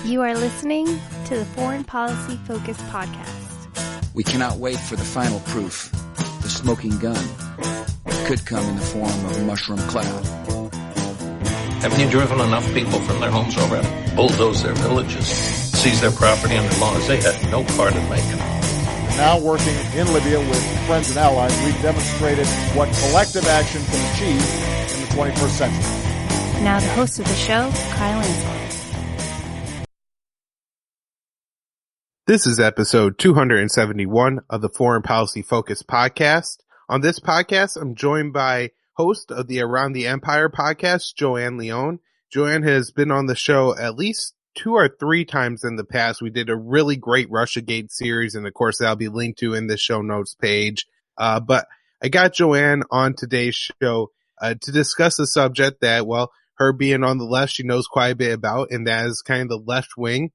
You are listening to the Foreign Policy Focus podcast. We cannot wait for the final proof. The smoking gun. It could come in the form of a mushroom cloud. Haven't you driven enough people from their homes already? Bulldoze their villages, seize their property under laws they had no part in making. Now working in Libya with friends and allies, we've demonstrated what collective action can achieve in the 21st century. Now the host of the show, Kyle Antiwar. This is episode 271 of the Foreign Policy Focus podcast. On this podcast, I'm joined by host of the Around the Empire podcast, Joanne Leon. Joanne has been on the show at least 2 or 3 times in the past. We did a really great Russiagate series, and of course that'll be linked to in the show notes page. But I got Joanne on today's show to discuss a subject that, well, her being on the left, she knows quite a bit about, and that is kind of the left wing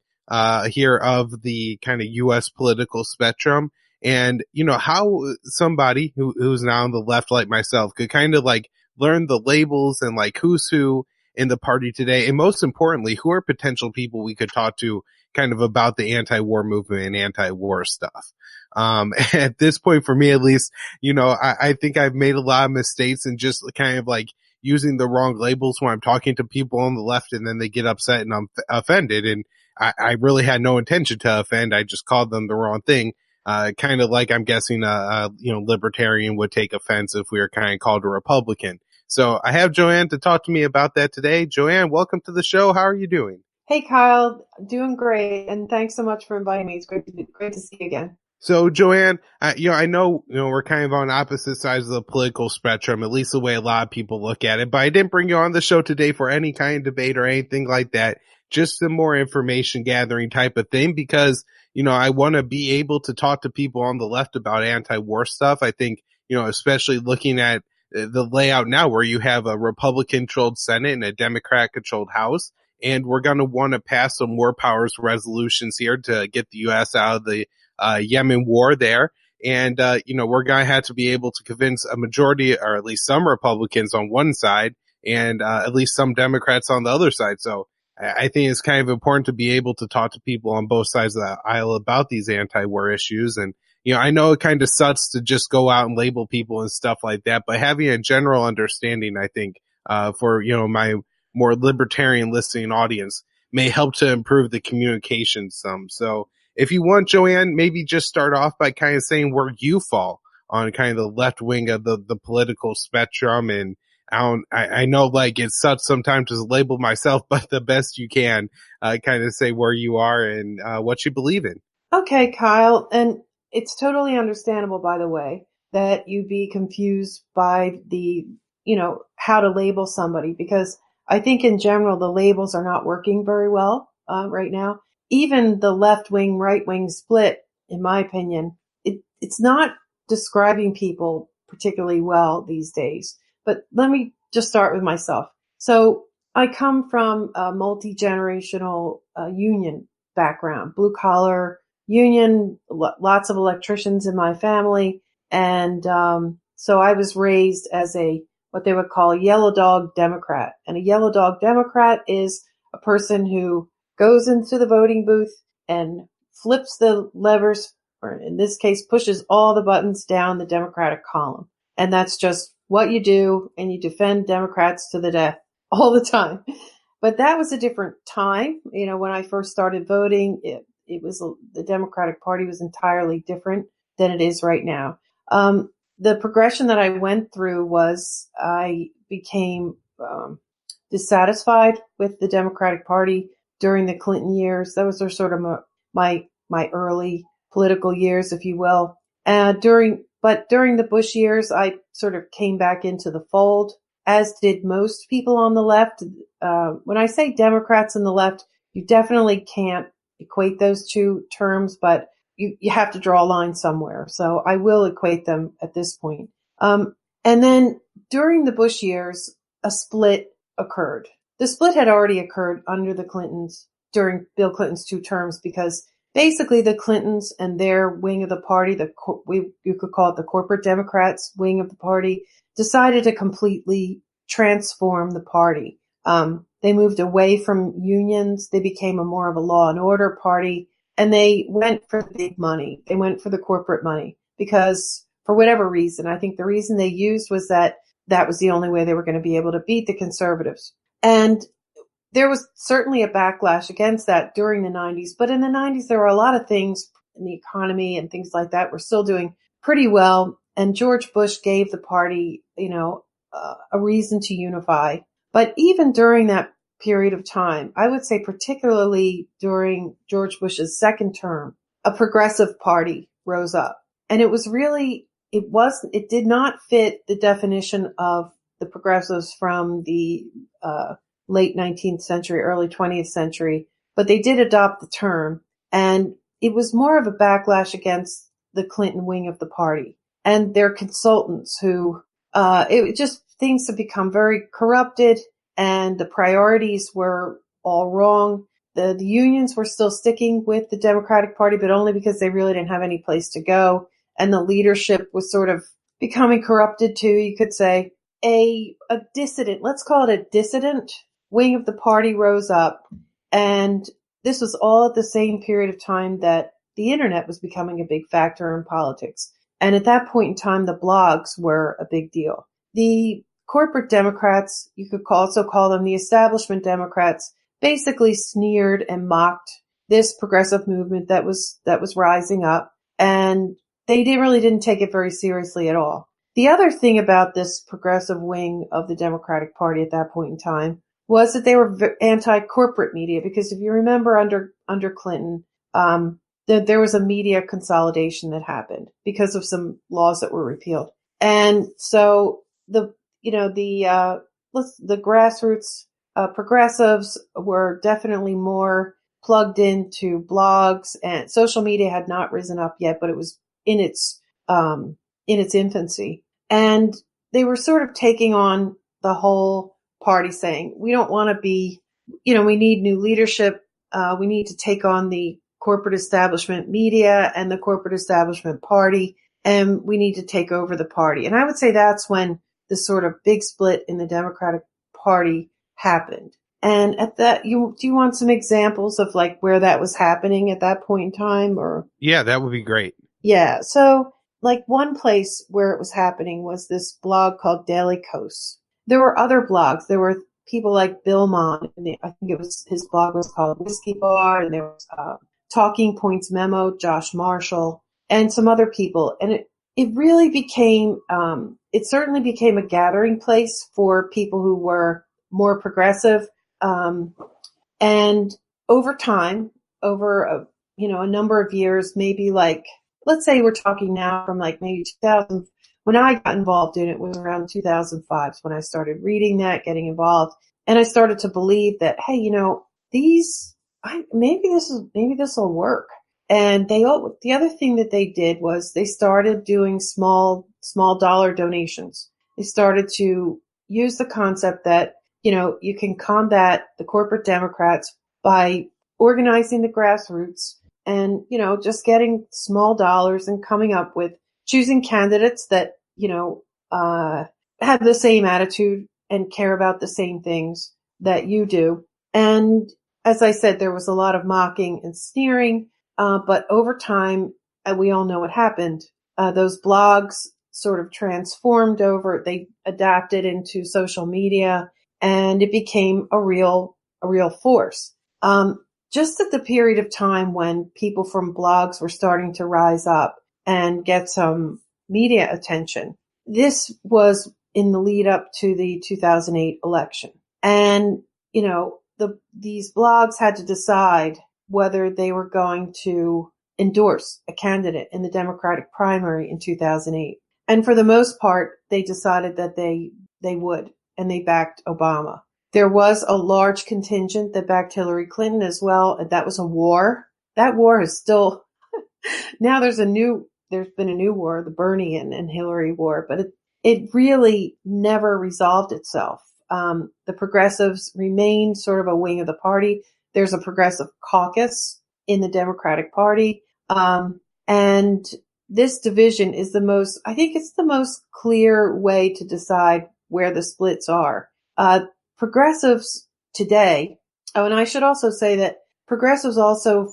here of the kind of U.S. political spectrum. And, you know, how somebody who's now on the left like myself could kind of like learn the labels and like who's who in the party today. And most importantly, who are potential people we could talk to kind of about the anti-war movement and anti-war stuff. At this point, for me, at least, you know, I think I've made a lot of mistakes and just kind of like using the wrong labels when I'm talking to people on the left, and then they get upset and I'm offended. And I really had no intention to offend. I just called them the wrong thing. Kind of like I'm guessing you know, libertarian would take offense if we were kind of called a Republican. So I have Joanne to talk to me about that today. Joanne, welcome to the show. How are you doing? Hey, Kyle. Doing great. And thanks so much for inviting me. It's great to see you again. So Joanne, you know, I know, you know, we're kind of on opposite sides of the political spectrum, at least the way a lot of people look at it, but I didn't bring you on the show today for any kind of debate or anything like that. Just a more information gathering type of thing, because, you know, I want to be able to talk to people on the left about anti-war stuff. I think, you know, especially looking at the layout now where you have a Republican-controlled Senate and a Democrat-controlled House, and we're going to want to pass some war powers resolutions here to get the U.S. out of the Yemen war there. And, you know, we're going to have to be able to convince a majority, or at least some Republicans on one side, and at least some Democrats on the other side. So I think it's kind of important to be able to talk to people on both sides of the aisle about these anti-war issues. And, you know, I know it kind of sucks to just go out and label people and stuff like that, but having a general understanding, I think, for, you know, my more libertarian listening audience may help to improve the communication some. So if you want, Joanne, maybe just start off by kind of saying where you fall on kind of the left wing of the political spectrum. And I know like it sucks sometimes to label myself, but the best you can, kind of say where you are and, what you believe in. Okay, Kyle. And it's totally understandable, by the way, that you be confused by the, you know, how to label somebody, because I think in general, the labels are not working very well, right now. Even the left wing, right wing split, in my opinion, it's not describing people particularly well these days. But let me just start with myself. So I come from a multi-generational union background, blue collar union, lots of electricians in my family. And so I was raised as what they would call a yellow dog Democrat. And a yellow dog Democrat is a person who goes into the voting booth and flips the levers, or in this case, pushes all the buttons down the Democratic column. And that's just what you do, and you defend Democrats to the death all the time. But that was a different time. You know, when I first started voting, it was the Democratic Party was entirely different than it is right now. The progression that I went through was I became dissatisfied with the Democratic Party during the Clinton years. That was sort of my early political years, if you will. But during the Bush years, I sort of came back into the fold, as did most people on the left. When I say Democrats and the left, you definitely can't equate those two terms, but you have to draw a line somewhere. So I will equate them at this point. And then during the Bush years, a split occurred. The split had already occurred under the Clintons during Bill Clinton's 2 terms, because basically the Clintons and their wing of the party, you could call it the corporate Democrats wing of the party, decided to completely transform the party. They moved away from unions. They became more of a law and order party, and they went for the big money. They went for the corporate money because for whatever reason, I think the reason they used was that was the only way they were going to be able to beat the conservatives. And there was certainly a backlash against that during the 90s, but in the 90s there were a lot of things in the economy and things like that were still doing pretty well, and George Bush gave the party, a reason to unify. But even during that period of time, I would say particularly during George Bush's second term, a progressive party rose up. And it did not fit the definition of the progressives from the late 19th century, early 20th century, but they did adopt the term. And it was more of a backlash against the Clinton wing of the party and their consultants who, things have become very corrupted and the priorities were all wrong. The unions were still sticking with the Democratic Party, but only because they really didn't have any place to go. And the leadership was sort of becoming corrupted too, you could say. A dissident, let's call it a dissident wing of the party rose up. And this was all at the same period of time that the internet was becoming a big factor in politics. And at that point in time, the blogs were a big deal. The corporate Democrats, you could also call them the establishment Democrats, basically sneered and mocked this progressive movement that was rising up. And they really didn't take it very seriously at all. The other thing about this progressive wing of the Democratic Party at that point in time was that they were anti-corporate media, because if you remember under Clinton, there was a media consolidation that happened because of some laws that were repealed. And so the grassroots progressives were definitely more plugged into blogs, and social media had not risen up yet, but it was in its infancy. And they were sort of taking on the whole party, saying, we don't want to be, we need new leadership. We need to take on the corporate establishment media and the corporate establishment party, and we need to take over the party. And I would say that's when the sort of big split in the Democratic Party happened. And at that, do you want some examples of like where that was happening at that point in time, or? Yeah, that would be great. Yeah. So like one place where it was happening was this blog called Daily Kos. There were other blogs. There were people like Bill Mon, and I think his blog was called Whiskey Bar, and there was Talking Points Memo, Josh Marshall, and some other people. And it really became, it certainly became a gathering place for people who were more progressive. And over time, over a number of years, maybe like, let's say we're talking now from like maybe 2000, when I got involved in it was around 2005 when I started reading that, getting involved. And I started to believe that, hey, maybe this will work. And the other thing that they did was they started doing small dollar donations. They started to use the concept that, you can combat the corporate Democrats by organizing the grassroots and, just getting small dollars and coming up with choosing candidates that, have the same attitude and care about the same things that you do. And as I said, there was a lot of mocking and sneering, but over time, we all know what happened. Those blogs sort of transformed over, they adapted into social media, and it became a real force. Just at the period of time when people from blogs were starting to rise up and get some media attention, this was in the lead up to the 2008 election. And, these blogs had to decide whether they were going to endorse a candidate in the Democratic primary in 2008. And for the most part, they decided that they would, and they backed Obama. There was a large contingent that backed Hillary Clinton as well. And that was a war. That war is still, now there's been a new war, the Bernie and Hillary war, but it really never resolved itself. The progressives remain sort of a wing of the party. There's a progressive caucus in the Democratic Party. And this division is I think it's the most clear way to decide where the splits are. Progressives today. Oh, and I should also say that progressives also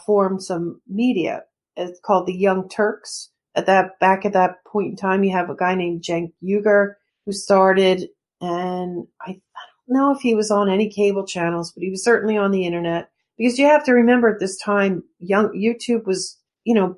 formed some media. It's called the Young Turks. Back at that point in time, you have a guy named Cenk Uyger who started, and I don't know if he was on any cable channels, but he was certainly on the internet. Because you have to remember at this time, YouTube was,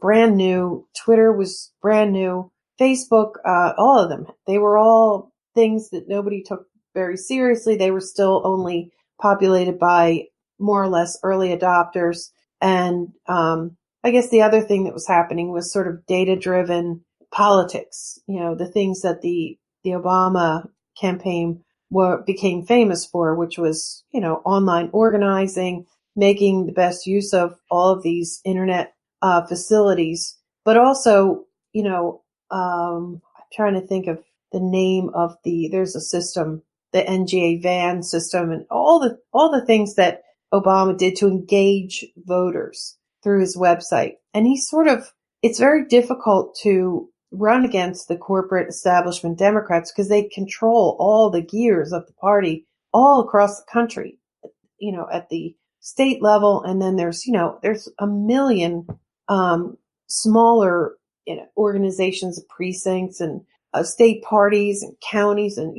brand new. Twitter was brand new. Facebook, all of them. They were all things that nobody took very seriously. They were still only populated by more or less early adopters. And I guess the other thing that was happening was sort of data-driven politics. The things that the Obama campaign became famous for, which was, online organizing, making the best use of all of these internet facilities, but also, I'm trying to think of the name of there's a system, the NGA van system, and all the things that Obama did to engage voters through his website. And it's very difficult to run against the corporate establishment Democrats because they control all the gears of the party all across the country, at the state level. And then there's a million smaller organizations, precincts, and state parties and counties, and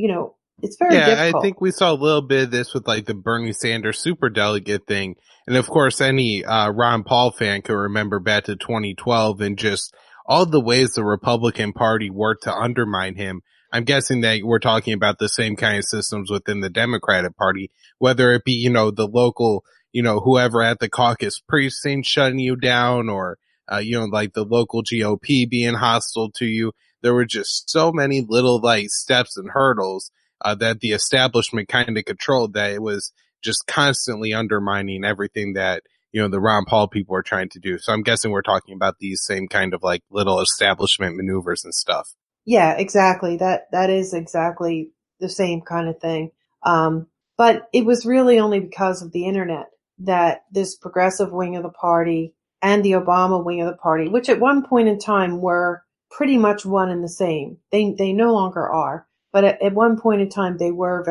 it's very difficult. I think we saw a little bit of this with like the Bernie Sanders superdelegate thing, and of course any Ron Paul fan can remember back to 2012 and just all the ways the Republican Party worked to undermine him. I'm guessing that we're talking about the same kind of systems within the Democratic Party, whether it be the local whoever at the caucus precinct shutting you down, or like the local GOP being hostile to you. There were just so many little like steps and hurdles that the establishment kind of controlled, that it was just constantly undermining everything that, the Ron Paul people are trying to do. So I'm guessing we're talking about these same kind of like little establishment maneuvers and stuff. Yeah, exactly. That is exactly the same kind of thing. But it was really only because of the internet that this progressive wing of the party and the Obama wing of the party, which at one point in time were pretty much one and the same. They no longer are, but at one point in time they were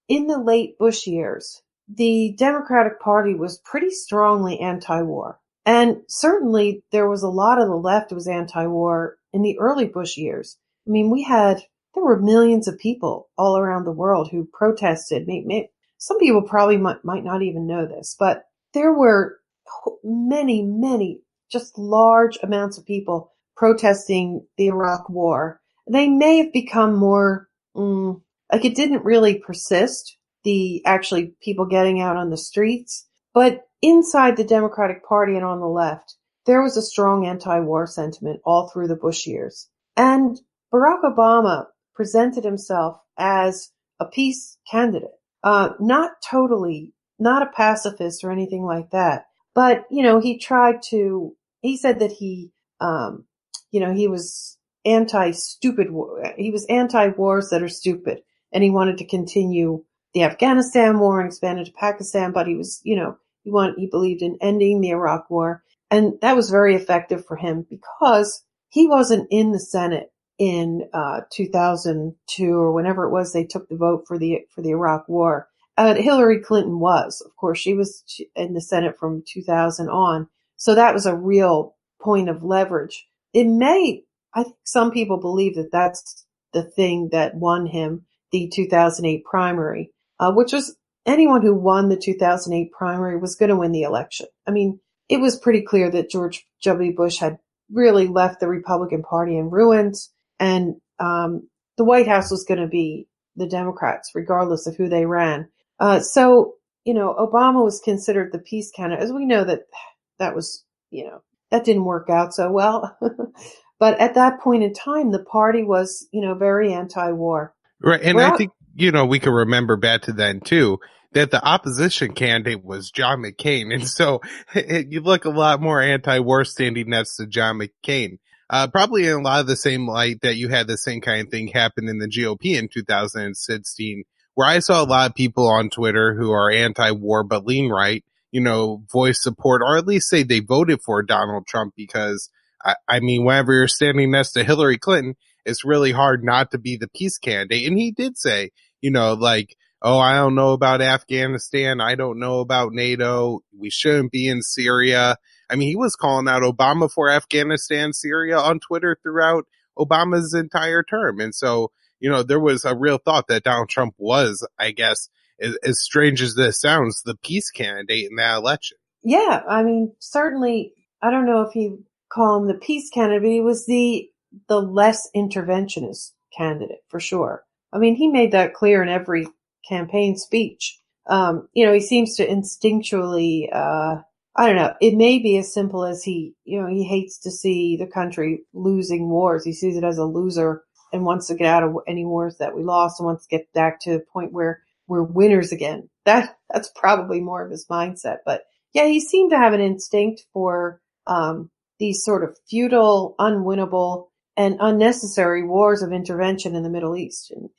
in the late Bush years. The Democratic Party was pretty strongly anti-war. And certainly there was a lot of the left was anti-war in the early Bush years. I mean, there were millions of people all around the world who protested. Some people probably might not even know this, but there were many, many, just large amounts of people protesting the Iraq War. They may have become more, it didn't really persist, actually people getting out on the streets, but inside the Democratic Party and on the left, there was a strong anti-war sentiment all through the Bush years. And Barack Obama presented himself as a peace candidate, not a pacifist or anything like that. But, he said that he was anti-stupid war. He was anti-wars that are stupid. And he wanted to continue the Afghanistan war and expand into Pakistan. But he was, he believed in ending the Iraq war. And that was very effective for him because he wasn't in the Senate in 2002 or whenever it was they took the vote for the Iraq war. Hillary Clinton was, of course, she was in the Senate from 2000 on. So that was a real point of leverage. I think some people believe that that's the thing that won him the 2008 primary, which was anyone who won the 2008 primary was going to win the election. I mean, it was pretty clear that George W. Bush had really left the Republican Party in ruins, and the White House was going to be the Democrats, regardless of who they ran. So Obama was considered the peace candidate. As we know that was, that didn't work out so well. But at that point in time, the party was, very anti-war. Right. And I think, we can remember back to then too, that the opposition candidate was John McCain. And so you look a lot more anti-war standing next to John McCain. Probably in a lot of the same light that you had the same kind of thing happen in the GOP in 2016, where I saw a lot of people on Twitter who are anti-war but lean right, voice support, or at least say they voted for Donald Trump because, I mean, whenever you're standing next to Hillary Clinton, it's really hard not to be the peace candidate. And he did say, oh, I don't know about Afghanistan. I don't know about NATO. We shouldn't be in Syria. I mean, he was calling out Obama for Afghanistan, Syria on Twitter throughout Obama's entire term. And so, there was a real thought that Donald Trump was, I guess, as strange as this sounds, the peace candidate in that election. Yeah, I mean, certainly, I don't know if you call him the peace candidate, but he was the less interventionist candidate for sure. I mean, he made that clear in every campaign speech. He seems to instinctually, I don't know, it may be as simple as he hates to see the country losing wars. He sees it as a loser and wants to get out of any wars that we lost and wants to get back to the point where we're winners again. That's probably more of his mindset. But yeah, he seemed to have an instinct for these sort of futile, unwinnable, and unnecessary wars of intervention in the Middle East. And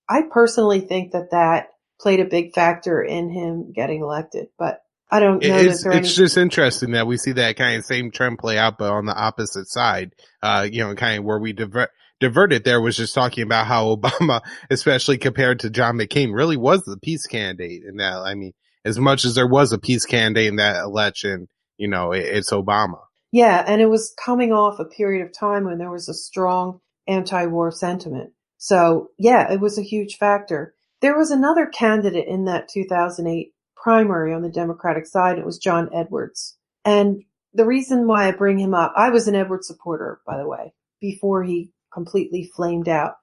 I personally think that played a big factor in him getting elected. But I don't know. It's just interesting that we see that kind of same trend play out, but on the opposite side. Kind of where we diverted there was just talking about how Obama, especially compared to John McCain, really was the peace candidate in that. I mean, as much as there was a peace candidate in that election, it's Obama. Yeah, and it was coming off a period of time when there was a strong anti-war sentiment. So, yeah, it was a huge factor. There was another candidate in that 2008 primary on the Democratic side. It was John Edwards. And the reason why I bring him up, I was an Edwards supporter, by the way, before he completely flamed out.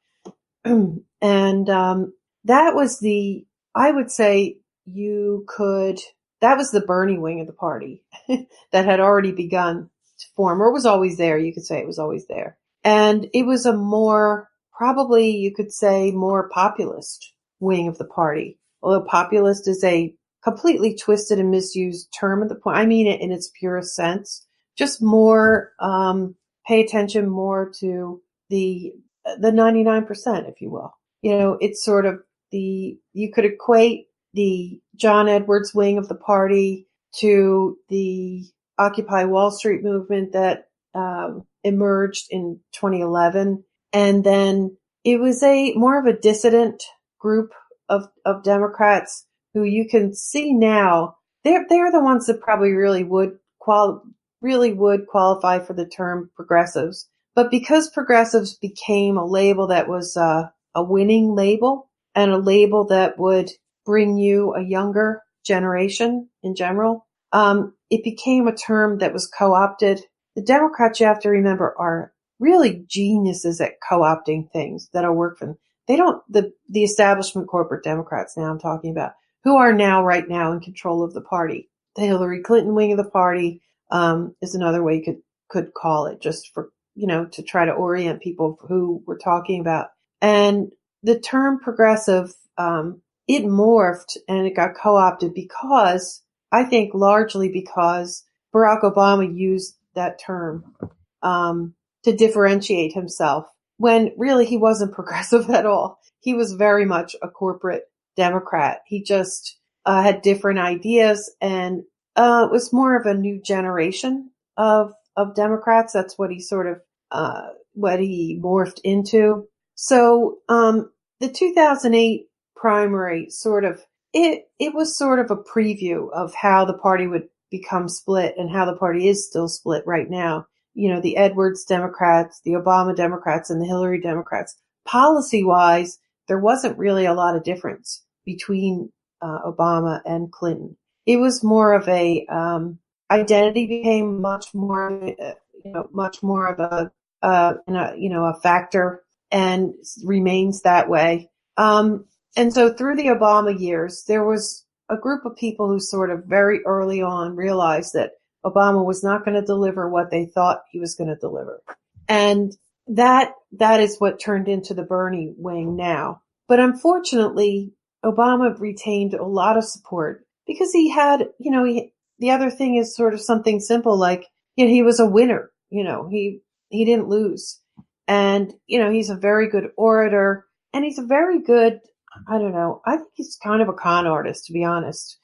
And that was I would say that was the Bernie wing of the party that had already begun to form, or was always there. You could say it was always there. And it was a probably you could say more populist wing of the party. Although populist is a completely twisted and misused term at the point. I mean it in its purest sense. Just more, pay attention more to the 99%, if you will. It's sort of you could equate the John Edwards wing of the party to the Occupy Wall Street movement that emerged in 2011. And then it was more of a dissident group of Democrats who you can see now. They're the ones that probably really would qualify for the term progressives. But because progressives became a label that was a winning label and a label that would bring you a younger generation in general, it became a term that was co-opted. The Democrats, you have to remember, are really geniuses at co-opting things that'll work for them. They don't, the establishment corporate Democrats now I'm talking about, who are now right now in control of the party. The Hillary Clinton wing of the party is another way you could call it, just for, to try to orient people who we're talking about. And the term progressive, it morphed and it got co-opted because, I think largely because Barack Obama used that term to differentiate himself when really he wasn't progressive at all. He was very much a corporate Democrat. He just had different ideas and it was more of a new generation of Democrats. That's what he sort of what he morphed into. So the 2008 primary sort of it was sort of a preview of how the party would become split and how the party is still split right now. The Edwards Democrats, the Obama Democrats, and the Hillary Democrats. Policy-wise, there wasn't really a lot of difference between Obama and Clinton. It was more of a identity became much more of a factor and remains that way. And so through the Obama years, there was a group of people who sort of very early on realized that Obama was not going to deliver what they thought he was going to deliver. And that is what turned into the Bernie wing now. But unfortunately, Obama retained a lot of support because he had, the other thing is sort of something simple like, he was a winner, he didn't lose. And, he's a very good orator and he's a very good, I think he's kind of a con artist, to be honest.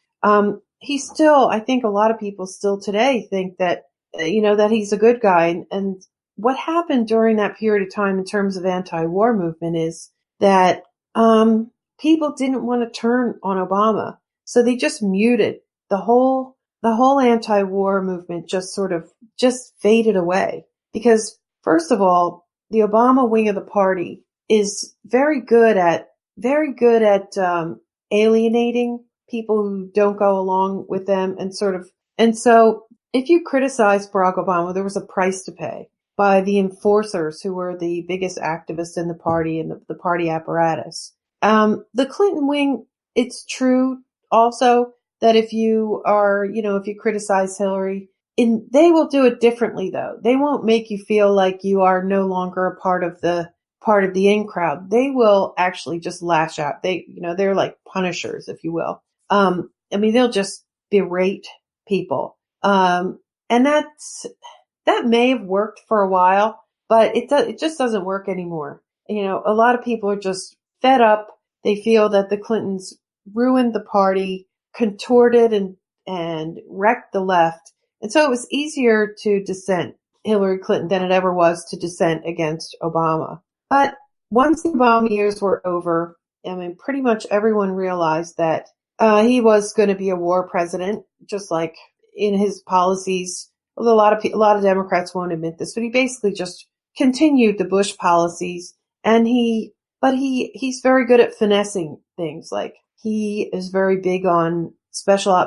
He's still, I think a lot of people still today think that, that he's a good guy. And what happened during that period of time in terms of anti-war movement is that, people didn't want to turn on Obama. So they just muted the whole anti-war movement, just faded away. Because first of all, the Obama wing of the party is very good at alienating people who don't go along with them, and so if you criticize Barack Obama, there was a price to pay by the enforcers who were the biggest activists in the party and the party apparatus. The Clinton wing, it's true also that if you criticize Hillary, they will do it differently though. They won't make you feel like you are no longer a part of the in crowd. They will actually just lash out. They're like punishers, if you will. They'll just berate people. And that may have worked for a while, but it just doesn't work anymore. A lot of people are just fed up. They feel that the Clintons ruined the party, contorted and wrecked the left. And so it was easier to dissent Hillary Clinton than it ever was to dissent against Obama. But once the Obama years were over, pretty much everyone realized that he was going to be a war president, just like in his policies. Well, a lot of Democrats won't admit this, but he basically just continued the Bush policies, and he's very good at finessing things. Like he is very big on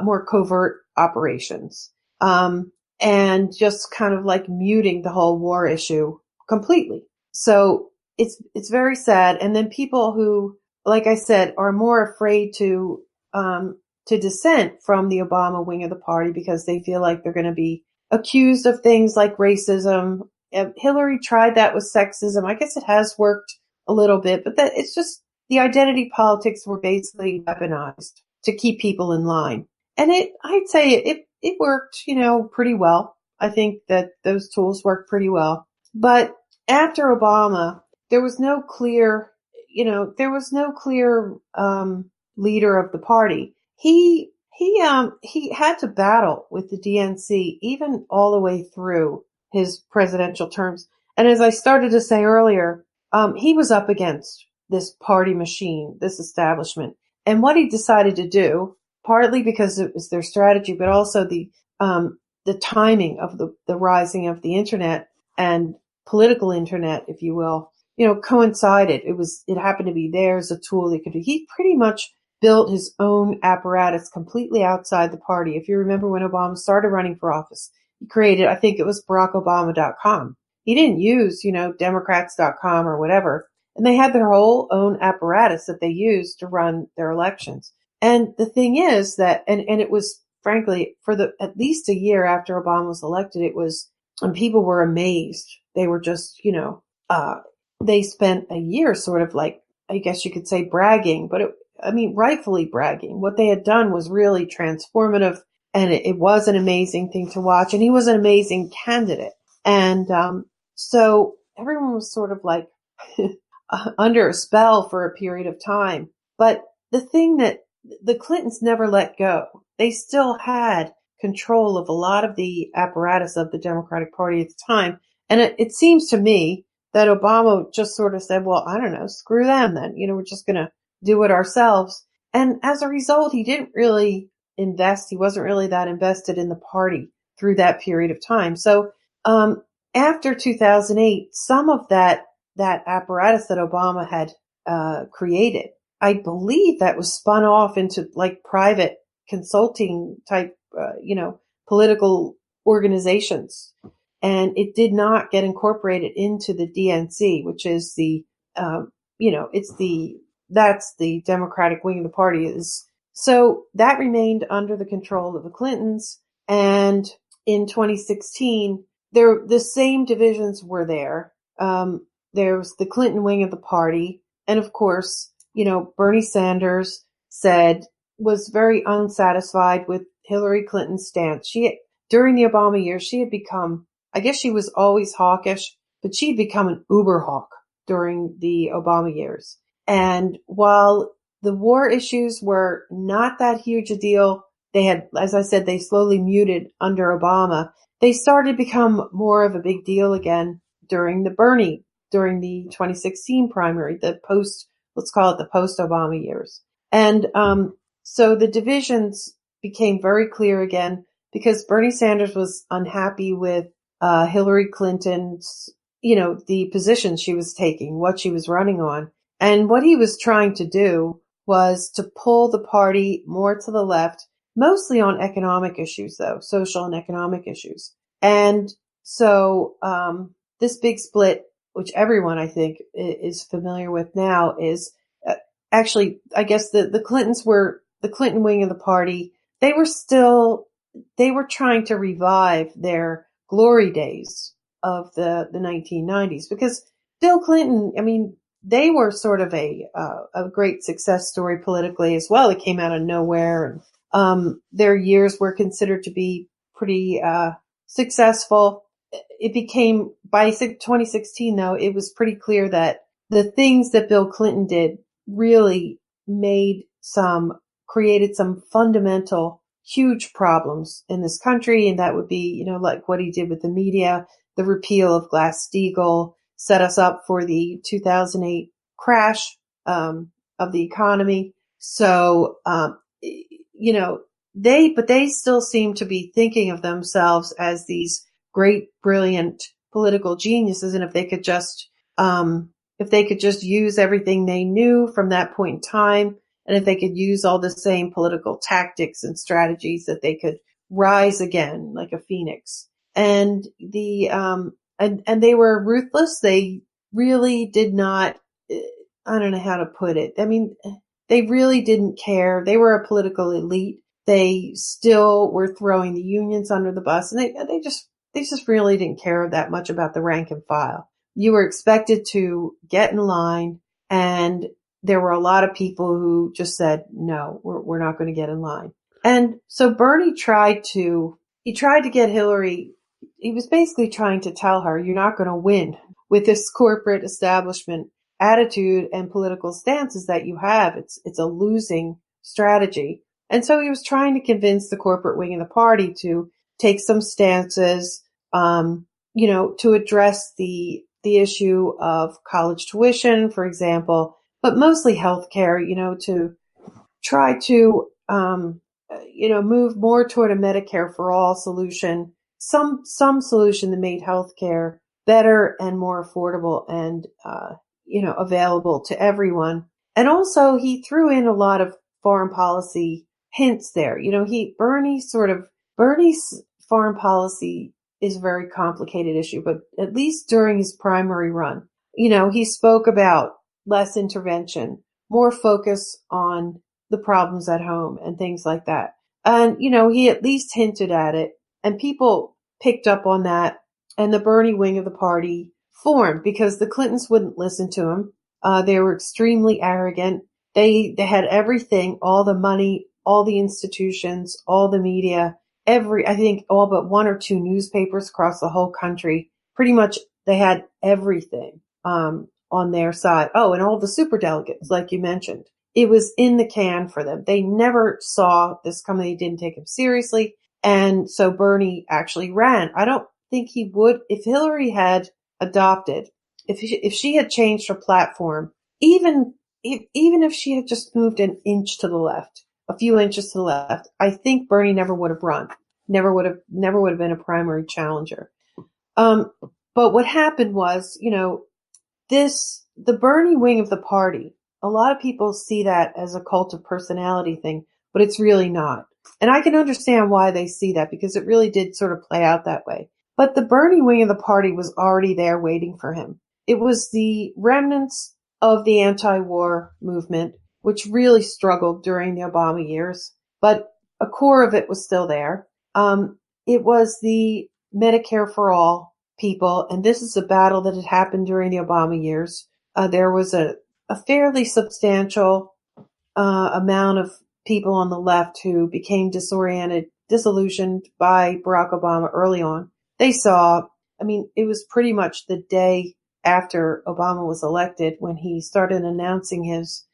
more covert operations, and just kind of like muting the whole war issue completely. So it's very sad. And then people who, like I said, are more afraid to dissent from the Obama wing of the party because they feel like they're going to be accused of things like racism. Hillary tried that with sexism. I guess it has worked a little bit, but it's just the identity politics were basically weaponized to keep people in line. And I'd say it worked, pretty well. I think that those tools worked pretty well. But after Obama, there was no clear leader of the party. He had to battle with the DNC even all the way through his presidential terms. And as I started to say earlier, he was up against this party machine, this establishment. And what he decided to do, partly because it was their strategy, but also the timing of the rising of the internet and political internet, if you will, coincided. It happened to be there as a tool they could do. He pretty much built his own apparatus completely outside the party. If you remember when Obama started running for office, he created, I think it was BarackObama.com. He didn't use, Democrats.com or whatever. And they had their whole own apparatus that they used to run their elections. And the thing is that, and it was frankly for at least a year after Obama was elected, and people were amazed. They were just, they spent a year sort of like, I guess you could say bragging, but rightfully bragging. What they had done was really transformative, and it was an amazing thing to watch, and he was an amazing candidate. And so everyone was sort of like under a spell for a period of time. But the thing that the Clintons never let go, they still had control of a lot of the apparatus of the Democratic Party at the time. And it seems to me that Obama just sort of said, well, I don't know, screw them then. We're just going to do it ourselves. And as a result, he didn't really invest. He wasn't really that invested in the party through that period of time. So after 2008, some of that apparatus that Obama had created, I believe that was spun off into like private consulting type, political organizations. And it did not get incorporated into the DNC, which is that's the Democratic wing of the party is. So that remained under the control of the Clintons. And in 2016, the same divisions were there. There was the Clinton wing of the party. And of course, Bernie Sanders was very unsatisfied with Hillary Clinton's stance. During the Obama years, she had become, I guess she was always hawkish, but she'd become an uber hawk during the Obama years. And while the war issues were not that huge a deal, they had, as I said, they slowly muted under Obama. They started to become more of a big deal again during the 2016 primary, the post let's call it the post-Obama years. And so the divisions became very clear again because Bernie Sanders was unhappy with Hillary Clinton's, the position she was taking, what she was running on. And what he was trying to do was to pull the party more to the left, mostly on economic issues, though, social and economic issues. And so this big split, which everyone, I think, is familiar with now, is actually, I guess the Clintons were the Clinton wing of the party. They were trying to revive their glory days of the 1990s because Bill Clinton, I mean, they were sort of a great success story politically as well. It came out of nowhere. And, their years were considered to be pretty successful. It became, by 2016 though, it was pretty clear that the things that Bill Clinton did really created some fundamental huge problems in this country. And that would be, like what he did with the media, the repeal of Glass-Steagall, set us up for the 2008 crash of the economy. So, they still seem to be thinking of themselves as these great, brilliant political geniuses. And if they could just use everything they knew from that point in time, and if they could use all the same political tactics and strategies, that they could rise again like a phoenix. And and they were ruthless. They really did not, I don't know how to put it. I mean, they really didn't care. They were a political elite. They still were throwing the unions under the bus, and they just really didn't care that much about the rank and file. You were expected to get in line, and there were a lot of people who just said, no, we're not going to get in line. And so Bernie tried to get Hillary. He was basically trying to tell her, you're not going to win with this corporate establishment attitude and political stances that you have. It's a losing strategy. And so he was trying to convince the corporate wing of the party to take some stances, to address the issue of college tuition, for example, but mostly healthcare, to try to, move more toward a Medicare for all solution, some solution that made healthcare better and more affordable and, available to everyone. And also he threw in a lot of foreign policy hints there. Bernie's foreign policy is a very complicated issue, but at least during his primary run, he spoke about less intervention, more focus on the problems at home and things like that. And, he at least hinted at it, and people picked up on that, and the Bernie wing of the party formed because the Clintons wouldn't listen to him. They were extremely arrogant. They had everything, all the money, all the institutions, all the media, I think all but one or two newspapers across the whole country. Pretty much they had everything on their side. Oh, and all the superdelegates, like you mentioned. It was in the can for them. They never saw this coming. They didn't take him seriously. And so Bernie actually ran. I don't think he would, if Hillary had adopted, if she had changed her platform, even if she had just moved an inch to the left, a few inches to the left, I think Bernie never would have run. Never would have been a primary challenger. But what happened was, the Bernie wing of the party, a lot of people see that as a cult of personality thing, but it's really not. And I can understand why they see that because it really did sort of play out that way. But the Bernie wing of the party was already there waiting for him. It was the remnants of the anti-war movement, which really struggled during the Obama years, but a core of it was still there. It was the Medicare for all people, and this is a battle that had happened during the Obama years. There was a fairly substantial amount of people on the left who became disillusioned by Barack Obama early on. They saw, it was pretty much the day after Obama was elected when he started announcing his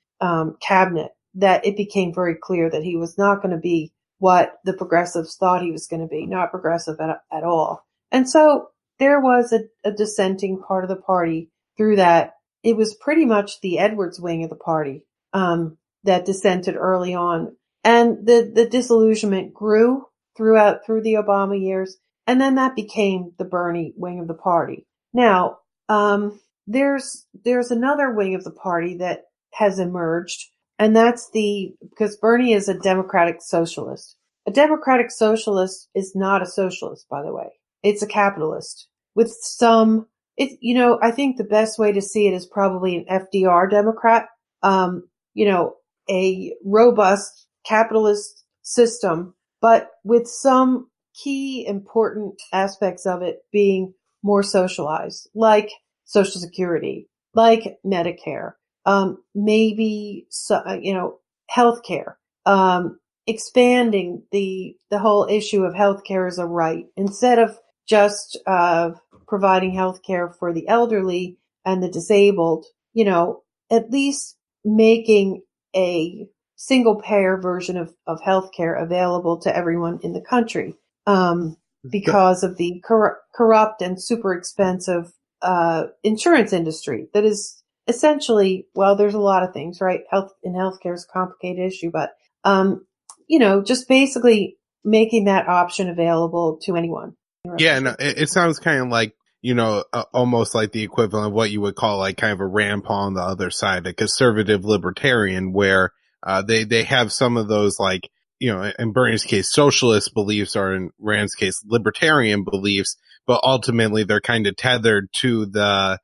cabinet that it became very clear that he was not going to be what the progressives thought he was going to be, not progressive at all. And so there was a dissenting part of the party through that it was pretty much the Edwards wing of the party, that dissented early on. And the disillusionment grew through the Obama years. And then that became the Bernie wing of the party. Now, there's another wing of the party that has emerged, and that's because Bernie is a democratic socialist. A democratic socialist is not a socialist, by the way. It's a capitalist with I think the best way to see it is probably an FDR Democrat, a robust capitalist system, but with some key important aspects of it being more socialized, like Social Security, like Medicare, maybe, healthcare, expanding the whole issue of healthcare as a right instead of just, providing healthcare for the elderly and the disabled, at least making a single payer version of healthcare available to everyone in the country. Because of the corrupt and super expensive insurance industry that is essentially, well, there's a lot of things, right? Healthcare is a complicated issue, but just basically making that option available to anyone. Yeah, no, it sounds kind of like, almost like the equivalent of what you would call like kind of a Rand Paul on the other side, a conservative libertarian, where they have some of those, like, in Bernie's case, socialist beliefs, or in Rand's case, libertarian beliefs, but ultimately they're kind of tethered to the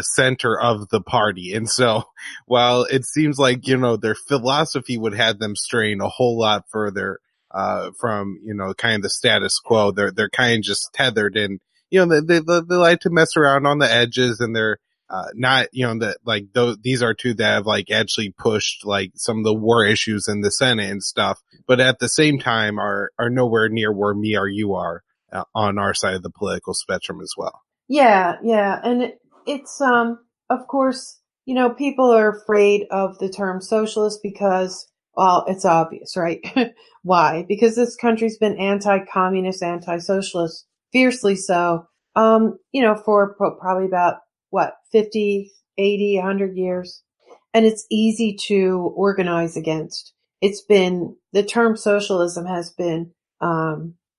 center of the party. And so while it seems like, their philosophy would have them straying a whole lot further from, kind of the status quo, they're kind of just tethered, and, they like to mess around on the edges, and they're not, that like these are two that have like actually pushed like some of the war issues in the Senate and stuff, but at the same time are nowhere near where me or you are on our side of the political spectrum as well. Yeah. And it's, of course, people are afraid of the term socialist because, well, it's obvious, right? Why? Because this country's been anti-communist, anti-socialist, fiercely so, for probably about 50, 80, 100 years. And it's easy to organize against. The term socialism has been,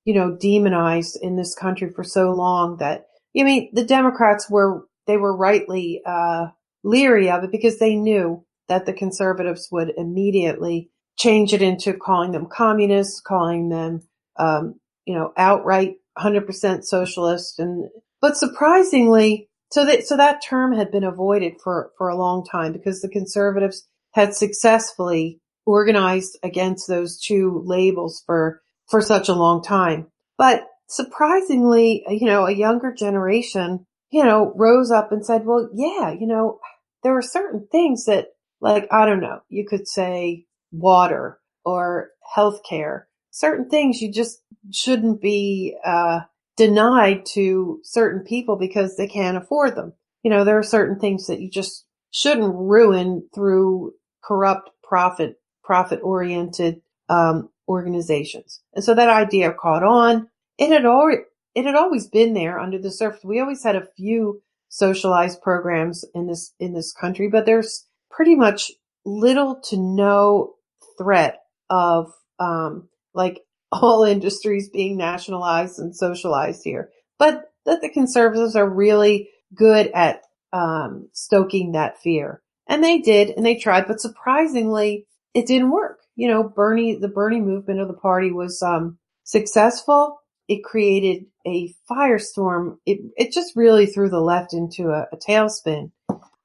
demonized in this country for so long that, the Democrats were rightly, leery of it because they knew that the conservatives would immediately change it into calling them communists, calling them, outright 100% socialist. But surprisingly, so that term had been avoided for a long time because the conservatives had successfully organized against those two labels for such a long time. But surprisingly, a younger generation, rose up and said, well, yeah, there are certain things that, like, I don't know, you could say water or healthcare, certain things you just shouldn't be, denied to certain people because they can't afford them. There are certain things that you just shouldn't ruin through corrupt profit-oriented, organizations. And so that idea caught on. It had always been there under the surface. We always had a few socialized programs in this country, but there's pretty much little to no threat of, like all industries being nationalized and socialized here, but that the conservatives are really good at, stoking that fear. And they did, and they tried, but surprisingly, it didn't work. The Bernie movement of the party was, successful. It created a firestorm. It just really threw the left into a tailspin.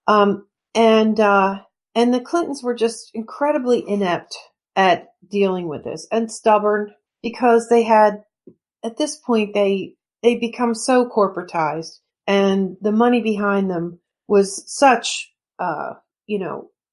And the Clintons were just incredibly inept at dealing with this and stubborn because they had, at this point, they become so corporatized and the money behind them was such,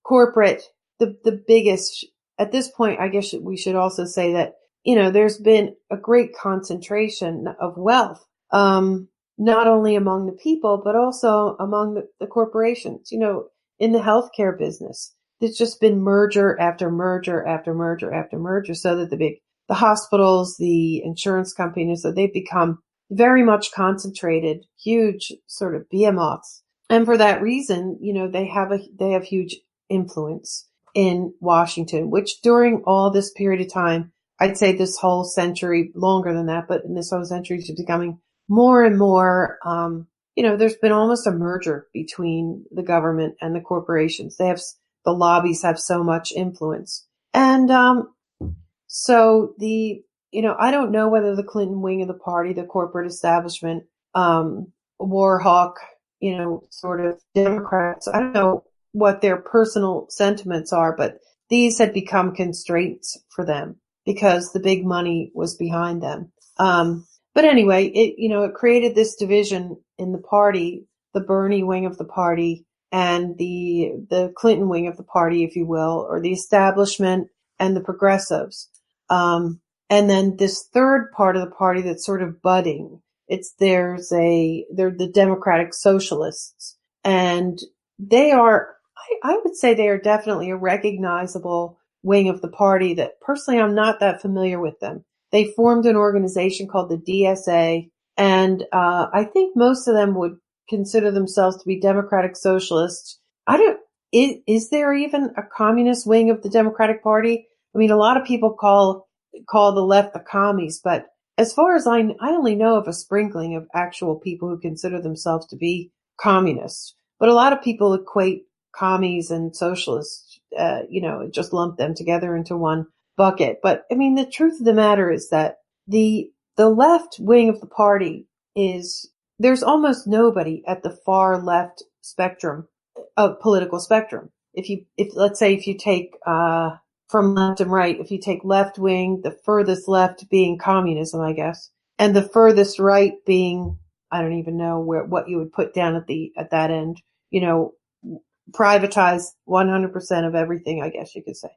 corporate, the biggest. At this point, I guess we should also say that, there's been a great concentration of wealth, not only among the people, but also among the corporations, in the healthcare business. There's just been merger after merger after merger after merger, so that the hospitals, the insurance companies, that they've become very much concentrated, huge sort of behemoths. And for that reason, they have huge influence in Washington, which during all this period of time, I'd say this whole century, longer than that, but in this whole century is becoming more and more, there's been almost a merger between the government and the corporations. The lobbies have so much influence. And, so I don't know whether the Clinton wing of the party, the corporate establishment, war hawk, sort of Democrats, I don't know what their personal sentiments are, but these had become constraints for them because the big money was behind them. But anyway, it created this division in the party, the Bernie wing of the party and the Clinton wing of the party, if you will, or the establishment and the progressives. And then this third part of the party that's sort of budding, they're the Democratic Socialists, and they are, I would say they are definitely a recognizable wing of the party that personally I'm not that familiar with them. They formed an organization called the DSA, and I think most of them would consider themselves to be Democratic Socialists. Is there even a communist wing of the Democratic Party? I mean, a lot of people call the left the commies, but as far as I only know of a sprinkling of actual people who consider themselves to be communists. But a lot of people equate commies and socialists, just lump them together into one bucket. But I mean, the truth of the matter is that the left wing of the party there's almost nobody at the far left spectrum of political spectrum. If let's say if you take, from left and right, if you take left wing, the furthest left being communism, I guess, and the furthest right being, I don't even know what you would put down at that end, privatize 100% of everything, I guess you could say.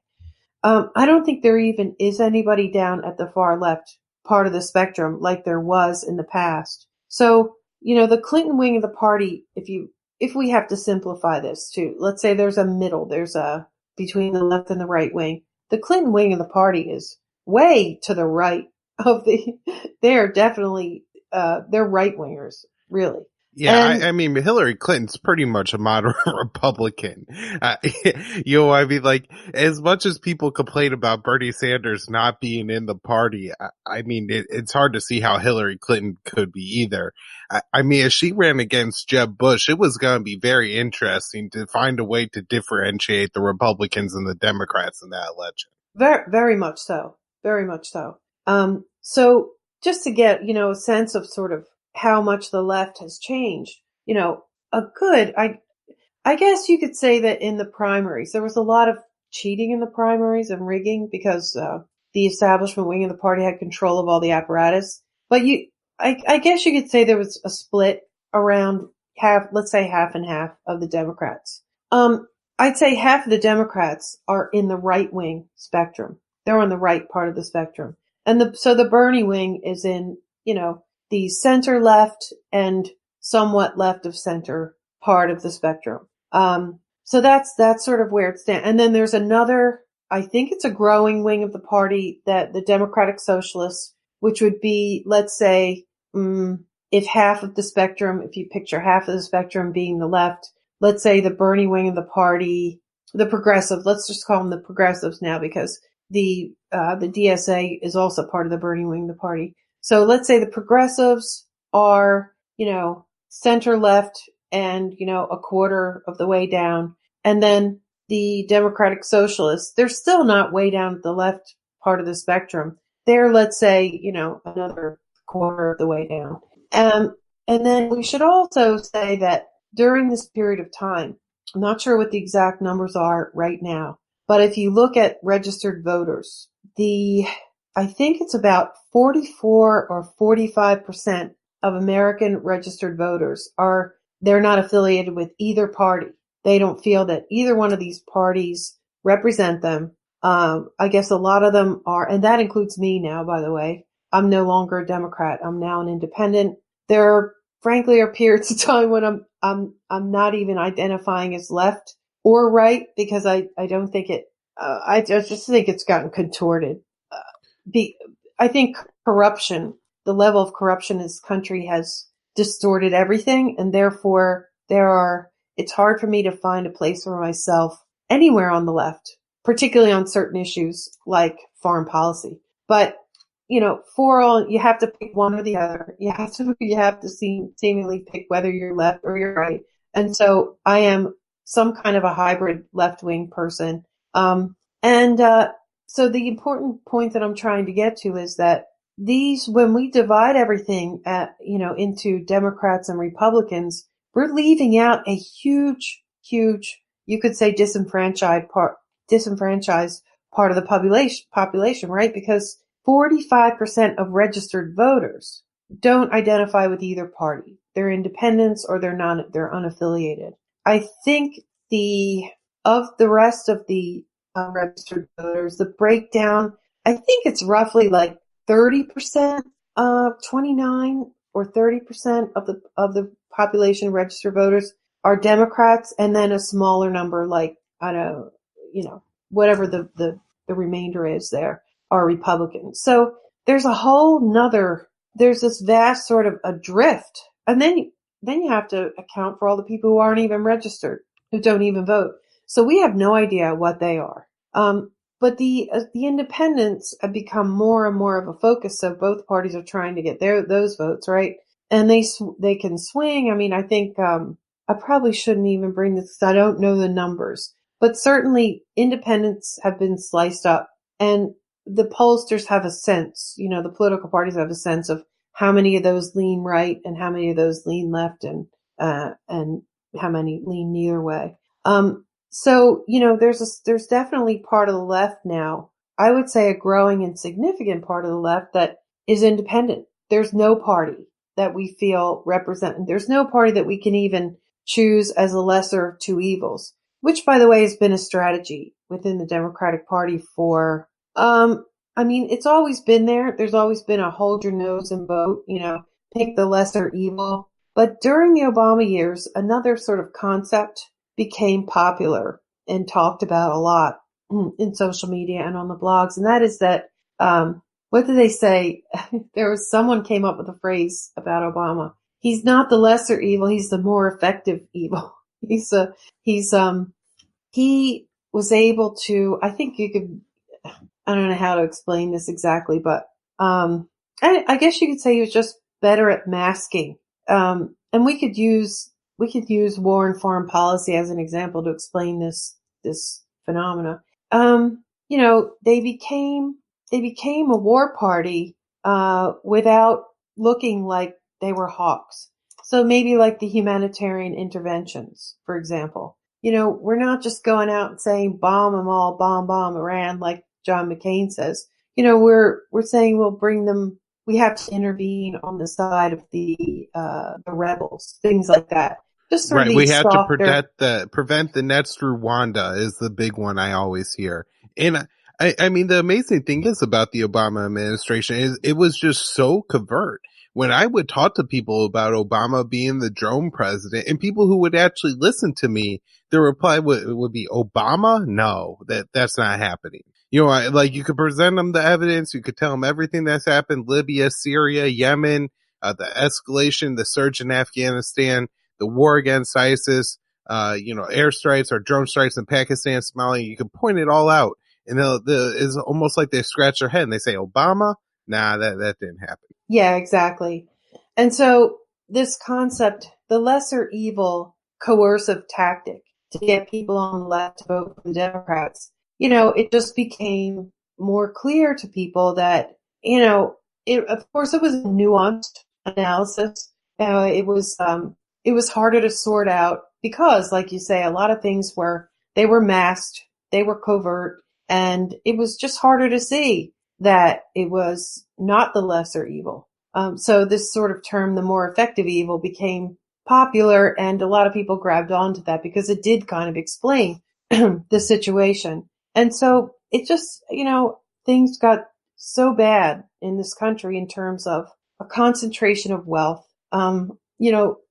I don't think there even is anybody down at the far left part of the spectrum like there was in the past. So, the Clinton wing of the party, if we have to simplify this too, let's say there's a middle, between the left and the right wing. The Clinton wing of the party is way to the right they are definitely, they're right wingers, really. Yeah, I mean, Hillary Clinton's pretty much a moderate Republican. I mean, like, as much as people complain about Bernie Sanders not being in the party, I mean, it's hard to see how Hillary Clinton could be either. I mean, as she ran against Jeb Bush, it was going to be very interesting to find a way to differentiate the Republicans and the Democrats in that election. Very, very much so. Very much so. So just to get, a sense of sort of how much the left has changed, I guess you could say that in the primaries, there was a lot of cheating in the primaries and rigging because, the establishment wing of the party had control of all the apparatus. But I guess you could say there was a split around let's say half and half of the Democrats. I'd say half of the Democrats are in the right wing spectrum. They're on the right part of the spectrum. And so the Bernie wing is in, the center left and somewhat left of center part of the spectrum. So that's sort of where it stands. And then there's another, I think it's a growing wing of the party, that the Democratic Socialists, which would be, let's say, if half of the spectrum, if you picture half of the spectrum being the left, let's say the Bernie wing of the party, the progressive, let's just call them the progressives now because the DSA is also part of the Bernie wing of the party. So let's say the progressives are, center left and, a quarter of the way down. And then the Democratic Socialists, they're still not way down at the left part of the spectrum. They're, let's say, another quarter of the way down. And then we should also say that during this period of time, I'm not sure what the exact numbers are right now, but if you look at registered voters, I think it's about 44 or 45% of American registered voters they're not affiliated with either party. They don't feel that either one of these parties represent them. I guess a lot of them are, and that includes me now, by the way. I'm no longer a Democrat. I'm now an independent. There frankly are periods of time when I'm not even identifying as left or right because I don't think I just think it's gotten contorted. I think corruption, the level of corruption in this country has distorted everything, and therefore it's hard for me to find a place for myself anywhere on the left, particularly on certain issues like foreign policy. But, you have to pick one or the other. You have to seemingly pick whether you're left or you're right. And so I am some kind of a hybrid left-wing person. So the important point that I'm trying to get to is that when we divide everything into Democrats and Republicans, we're leaving out a huge, you could say disenfranchised part of the population, right? Because 45% of registered voters don't identify with either party. They're independents or they're unaffiliated. I think of the rest of the registered voters, the breakdown, I think it's roughly like 30%, 29 or 30% of the population registered voters are Democrats, and then a smaller number, like, I don't know, whatever the remainder is there, are Republicans. So there's there's this vast sort of adrift. And then you have to account for all the people who aren't even registered, who don't even vote. So we have no idea what they are. But the independents have become more and more of a focus. So both parties are trying to get those votes, right? And they can swing. I mean, I think, I probably shouldn't even bring this, because I don't know the numbers, but certainly independents have been sliced up, and the pollsters have a sense, the political parties have a sense of how many of those lean right and how many of those lean left, and how many lean neither way. So, there's definitely part of the left now, I would say a growing and significant part of the left, that is independent. There's no party that we feel represented. There's no party that we can even choose as a lesser of two evils, which, by the way, has been a strategy within the Democratic Party for, it's always been there. There's always been a hold your nose and vote, pick the lesser evil. But during the Obama years, another sort of concept became popular and talked about a lot in social media and on the blogs. And that is that, what did they say? Someone came up with a phrase about Obama. He's not the lesser evil. He's the more effective evil. He was able to, I think I don't know how to explain this exactly, but, I guess you could say he was just better at masking. And we could use war and foreign policy as an example to explain this phenomena. They became a war party, without looking like they were hawks. So maybe like the humanitarian interventions, for example. We're not just going out and saying bomb them all, bomb Iran, like John McCain says. We're saying we'll bring them. We have to intervene on the side of the rebels, things like that. Just right. We have to prevent the next Rwanda is the big one I always hear. And I mean, the amazing thing is about the Obama administration is it was just so covert. When I would talk to people about Obama being the drone president, and people who would actually listen to me, the reply would be, Obama? No, that's not happening. You could present them the evidence. You could tell them everything that's happened. Libya, Syria, Yemen, the escalation, the surge in Afghanistan, the war against ISIS, airstrikes or drone strikes in Pakistan, Somalia. You can point it all out. And it's almost like they scratch their head and they say, Obama? Nah, that didn't happen. Yeah, exactly. And so this concept, the lesser evil coercive tactic to get people on the left to vote for the Democrats, it just became more clear to people that, of course it was a nuanced analysis. It was harder to sort out because, like you say, a lot of things they were masked, they were covert, and it was just harder to see that it was not the lesser evil. So this sort of term, the more effective evil, became popular, and a lot of people grabbed onto that because it did kind of explain the situation. And so it just, things got so bad in this country in terms of a concentration of wealth,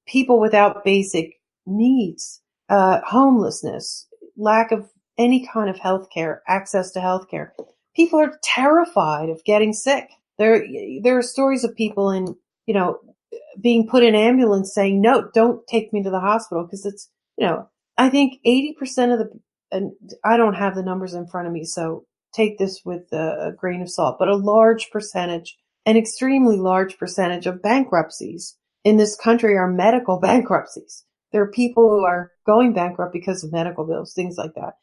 people without basic needs, homelessness, lack of any kind of healthcare, access to healthcare. People are terrified of getting sick. There are stories of people in, being put in ambulance saying, no, don't take me to the hospital, because it's, I think 80% of and I don't have the numbers in front of me, so take this with a grain of salt, but a large percentage, an extremely large percentage of bankruptcies in this country are medical bankruptcies. There are people who are going bankrupt because of medical bills, things like that.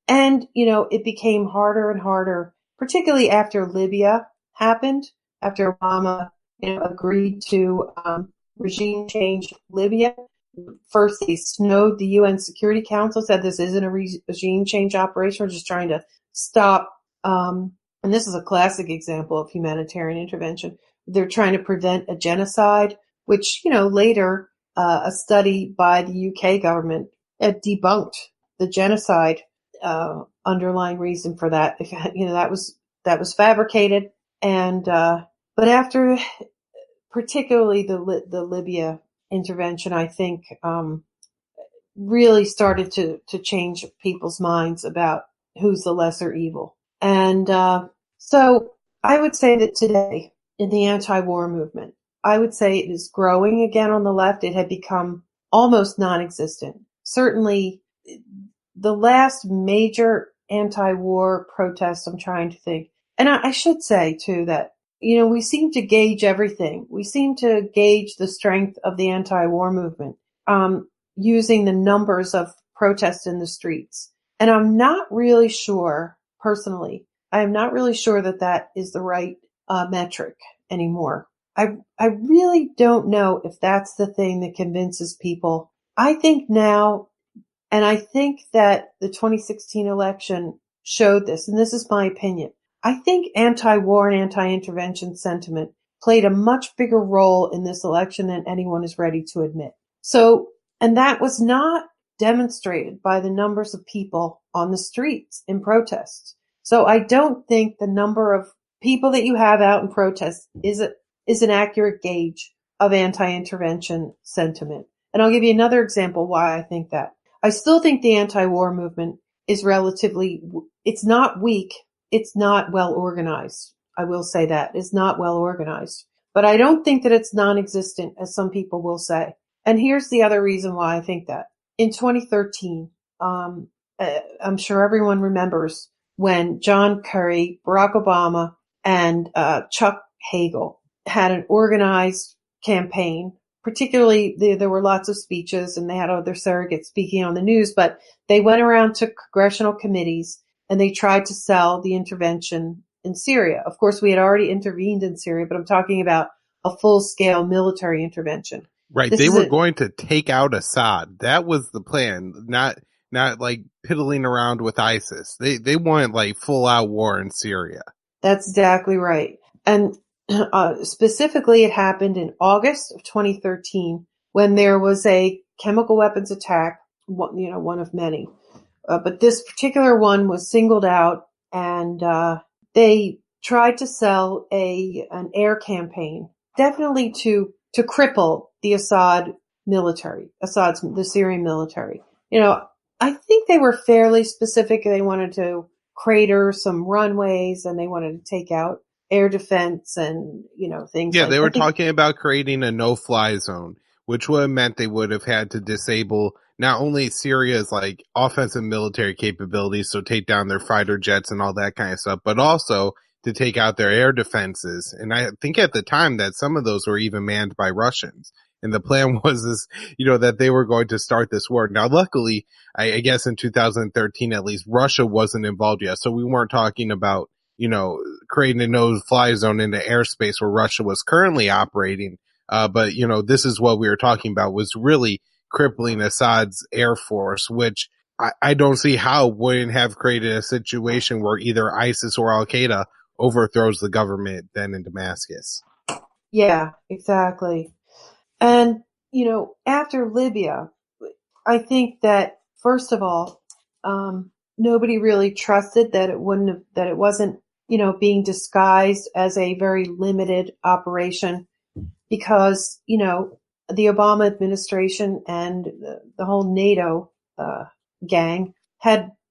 And, it became harder and harder, particularly after Libya happened, after Obama, agreed to regime change Libya. First, they snowed the UN Security Council, said this isn't a regime change operation. We're just trying to stop. And this is a classic example of humanitarian intervention. They're trying to prevent a genocide, which, later a study by the UK government debunked the genocide underlying reason for that. That was fabricated. And but after particularly the Libya intervention, I think really started to change people's minds about who's the lesser evil. And so I would say that today in the anti-war movement, I would say it is growing again on the left. It had become almost non-existent. Certainly the last major anti-war protest, I'm trying to think. And I should say too that, we seem to gauge everything. We seem to gauge the strength of the anti-war movement using the numbers of protests in the streets. And I'm not really sure, personally, I'm not really sure that is the right metric anymore. I really don't know if that's the thing that convinces people. I think now, and I think that the 2016 election showed this, and this is my opinion. I think anti-war and anti-intervention sentiment played a much bigger role in this election than anyone is ready to admit. So, and that was not demonstrated by the numbers of people on the streets in protests. So I don't think the number of people that you have out in protest is an accurate gauge of anti-intervention sentiment. And I'll give you another example why I think that. I still think the anti-war movement is it's not weak. It's not well organized. I will say that. It's not well organized. But I don't think that it's non-existent, as some people will say. And here's the other reason why I think that. In 2013, I'm sure everyone remembers when John Kerry, Barack Obama, and Chuck Hagel had an organized campaign. Particularly, there were lots of speeches, and they had other surrogates speaking on the news, but they went around to congressional committees and they tried to sell the intervention in Syria. Of course, we had already intervened in Syria, but I'm talking about a full-scale military intervention. Right. They were going to take out Assad. That was the plan, not like piddling around with ISIS. They wanted like full-out war in Syria. That's exactly right. And specifically, it happened in August of 2013 when there was a chemical weapons attack, one of many. But this particular one was singled out, and they tried to sell an air campaign, definitely to cripple the Assad military, the Syrian military. I think they were fairly specific. They wanted to crater some runways, and they wanted to take out air defense and, things yeah, like that. They were talking about creating a no-fly zone, which would have meant they would have had to disable not only Syria's like offensive military capabilities, so take down their fighter jets and all that kind of stuff, but also to take out their air defenses. And I think at the time that some of those were even manned by Russians. And the plan was that they were going to start this war. Now, luckily, I guess in 2013, at least, Russia wasn't involved yet. So we weren't talking about, creating a no-fly zone in the airspace where Russia was currently operating. But this is what we were talking about, was really crippling Assad's air force, which I don't see how wouldn't have created a situation where either ISIS or Al-Qaeda overthrows the government then in Damascus. Yeah, exactly. And, after Libya, I think that, first of all, nobody really trusted that it wasn't, being disguised as a very limited operation, because, the Obama administration and the whole NATO gang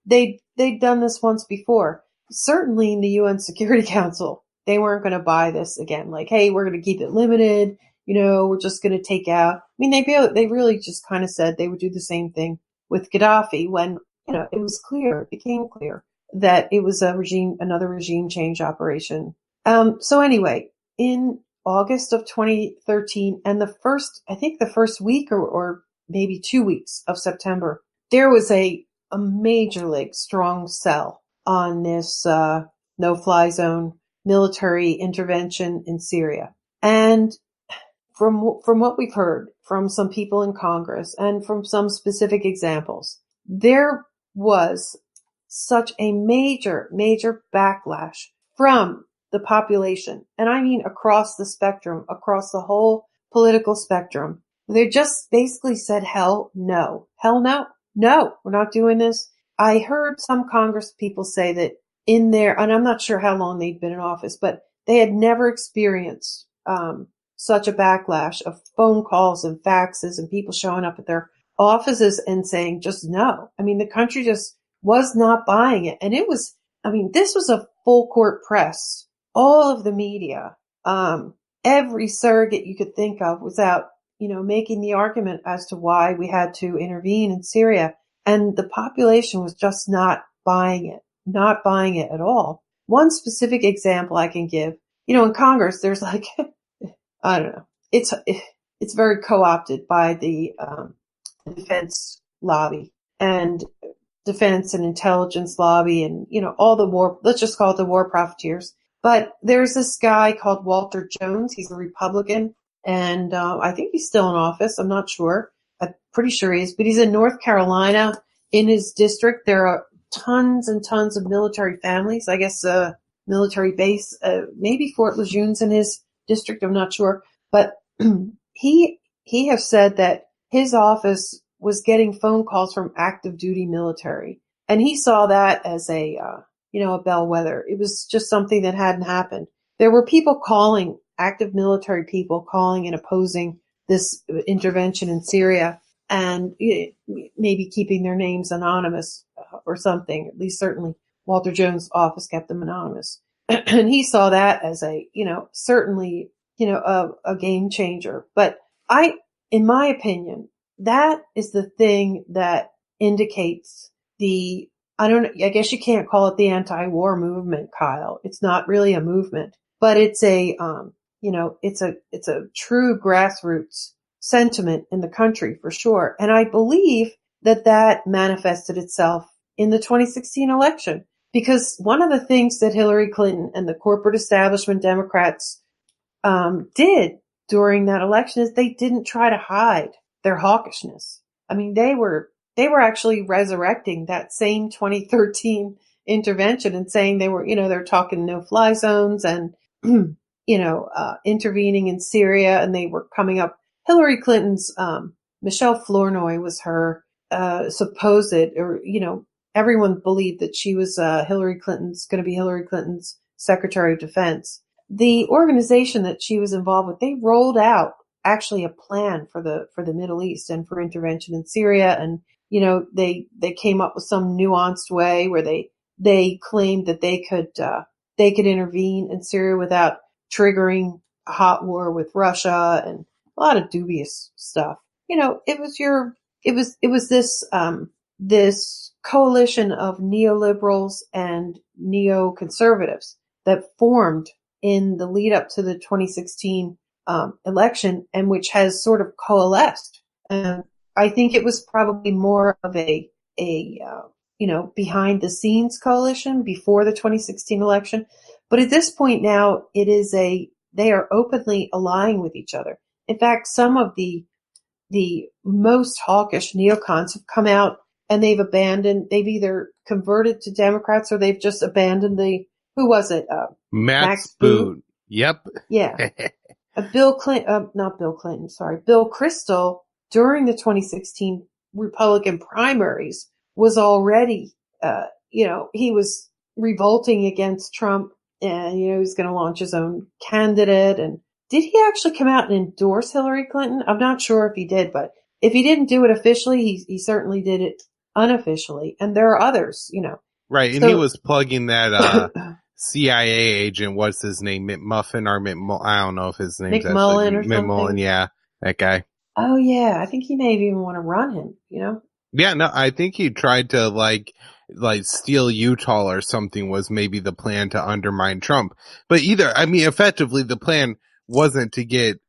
they'd done this once before. Certainly in the UN Security Council, they weren't going to buy this again. Like, hey, we're going to keep it limited. we're just going to take out. I mean, they really just kind of said they would do the same thing with Gaddafi when, it became clear that it was another regime change operation. So anyway, in August of 2013 and the first week or maybe 2 weeks of September, there was a major strong cell on this no-fly zone military intervention in Syria. And from what we've heard from some people in Congress and from some specific examples, there was such a major, major backlash from the population. And I mean across the spectrum, across the whole political spectrum. They just basically said, hell no, we're not doing this. I heard some Congress people say that in there, and I'm not sure how long they'd been in office, but they had never experienced such a backlash of phone calls and faxes and people showing up at their offices and saying just no. I mean, the country just was not buying it. And this was a full court press. All of the media, every surrogate you could think of was out, making the argument as to why we had to intervene in Syria. And the population was just not buying it at all. One specific example I can give, in Congress, there's I don't know, it's very co-opted by the defense lobby and defense and intelligence lobby and, all the war, let's just call it the war profiteers. But there's this guy called Walter Jones. He's a Republican and I think he's still in office. I'm not sure. I'm pretty sure he is, but he's in North Carolina. In his district, there are tons and tons of military families. I guess military base, maybe Fort Lejeune's in his district. I'm not sure, but he has said that his office was getting phone calls from active duty military, and he saw that as a bellwether. It was just something that hadn't happened. There were people calling, active military people calling and opposing this intervention in Syria, and maybe keeping their names anonymous or something. At least certainly Walter Jones' office kept them anonymous. And he saw that as certainly, a game changer. But in my opinion, that is the thing that indicates I guess you can't call it the anti-war movement, Kyle. It's not really a movement, but it's a true grassroots sentiment in the country for sure. And I believe that manifested itself in the 2016 election, because one of the things that Hillary Clinton and the corporate establishment Democrats did during that election is they didn't try to hide their hawkishness. I mean, they were actually resurrecting that same 2013 intervention and saying they're talking no-fly zones and, intervening in Syria, and they were coming up. Hillary Clinton's, Michelle Flournoy was her, supposed, or, everyone believed that she was, going to be Hillary Clinton's Secretary of Defense. The organization that she was involved with, they rolled out actually a plan for the Middle East and for intervention in Syria. And, they came up with some nuanced way where they claimed that they could intervene in Syria without triggering a hot war with Russia and a lot of dubious stuff. It was this coalition of neoliberals and neoconservatives that formed in the lead up to the 2016 election, and which has sort of coalesced. And I think it was probably more of a behind the scenes coalition before the 2016 election. But at this point now, they are openly allying with each other. In fact, some of the most hawkish neocons have come out and they've either converted to Democrats or they've just abandoned who was it? Max Boone. Yep. Yeah. Bill Kristol during the 2016 Republican primaries was already, he was revolting against Trump, and, he was going to launch his own candidate. And did he actually come out and endorse Hillary Clinton? I'm not sure if he did, but if he didn't do it officially, he certainly did it unofficially. And there are others, Right. And so, he was plugging that, CIA agent, what's his name? McMuffin or I don't know if his name's McMullen actually or something. McMullen. Yeah, that guy. Oh yeah, I think he may even want to run him. Yeah, no, I think he tried to like steal Utah or something was maybe the plan to undermine Trump. But effectively the plan wasn't to get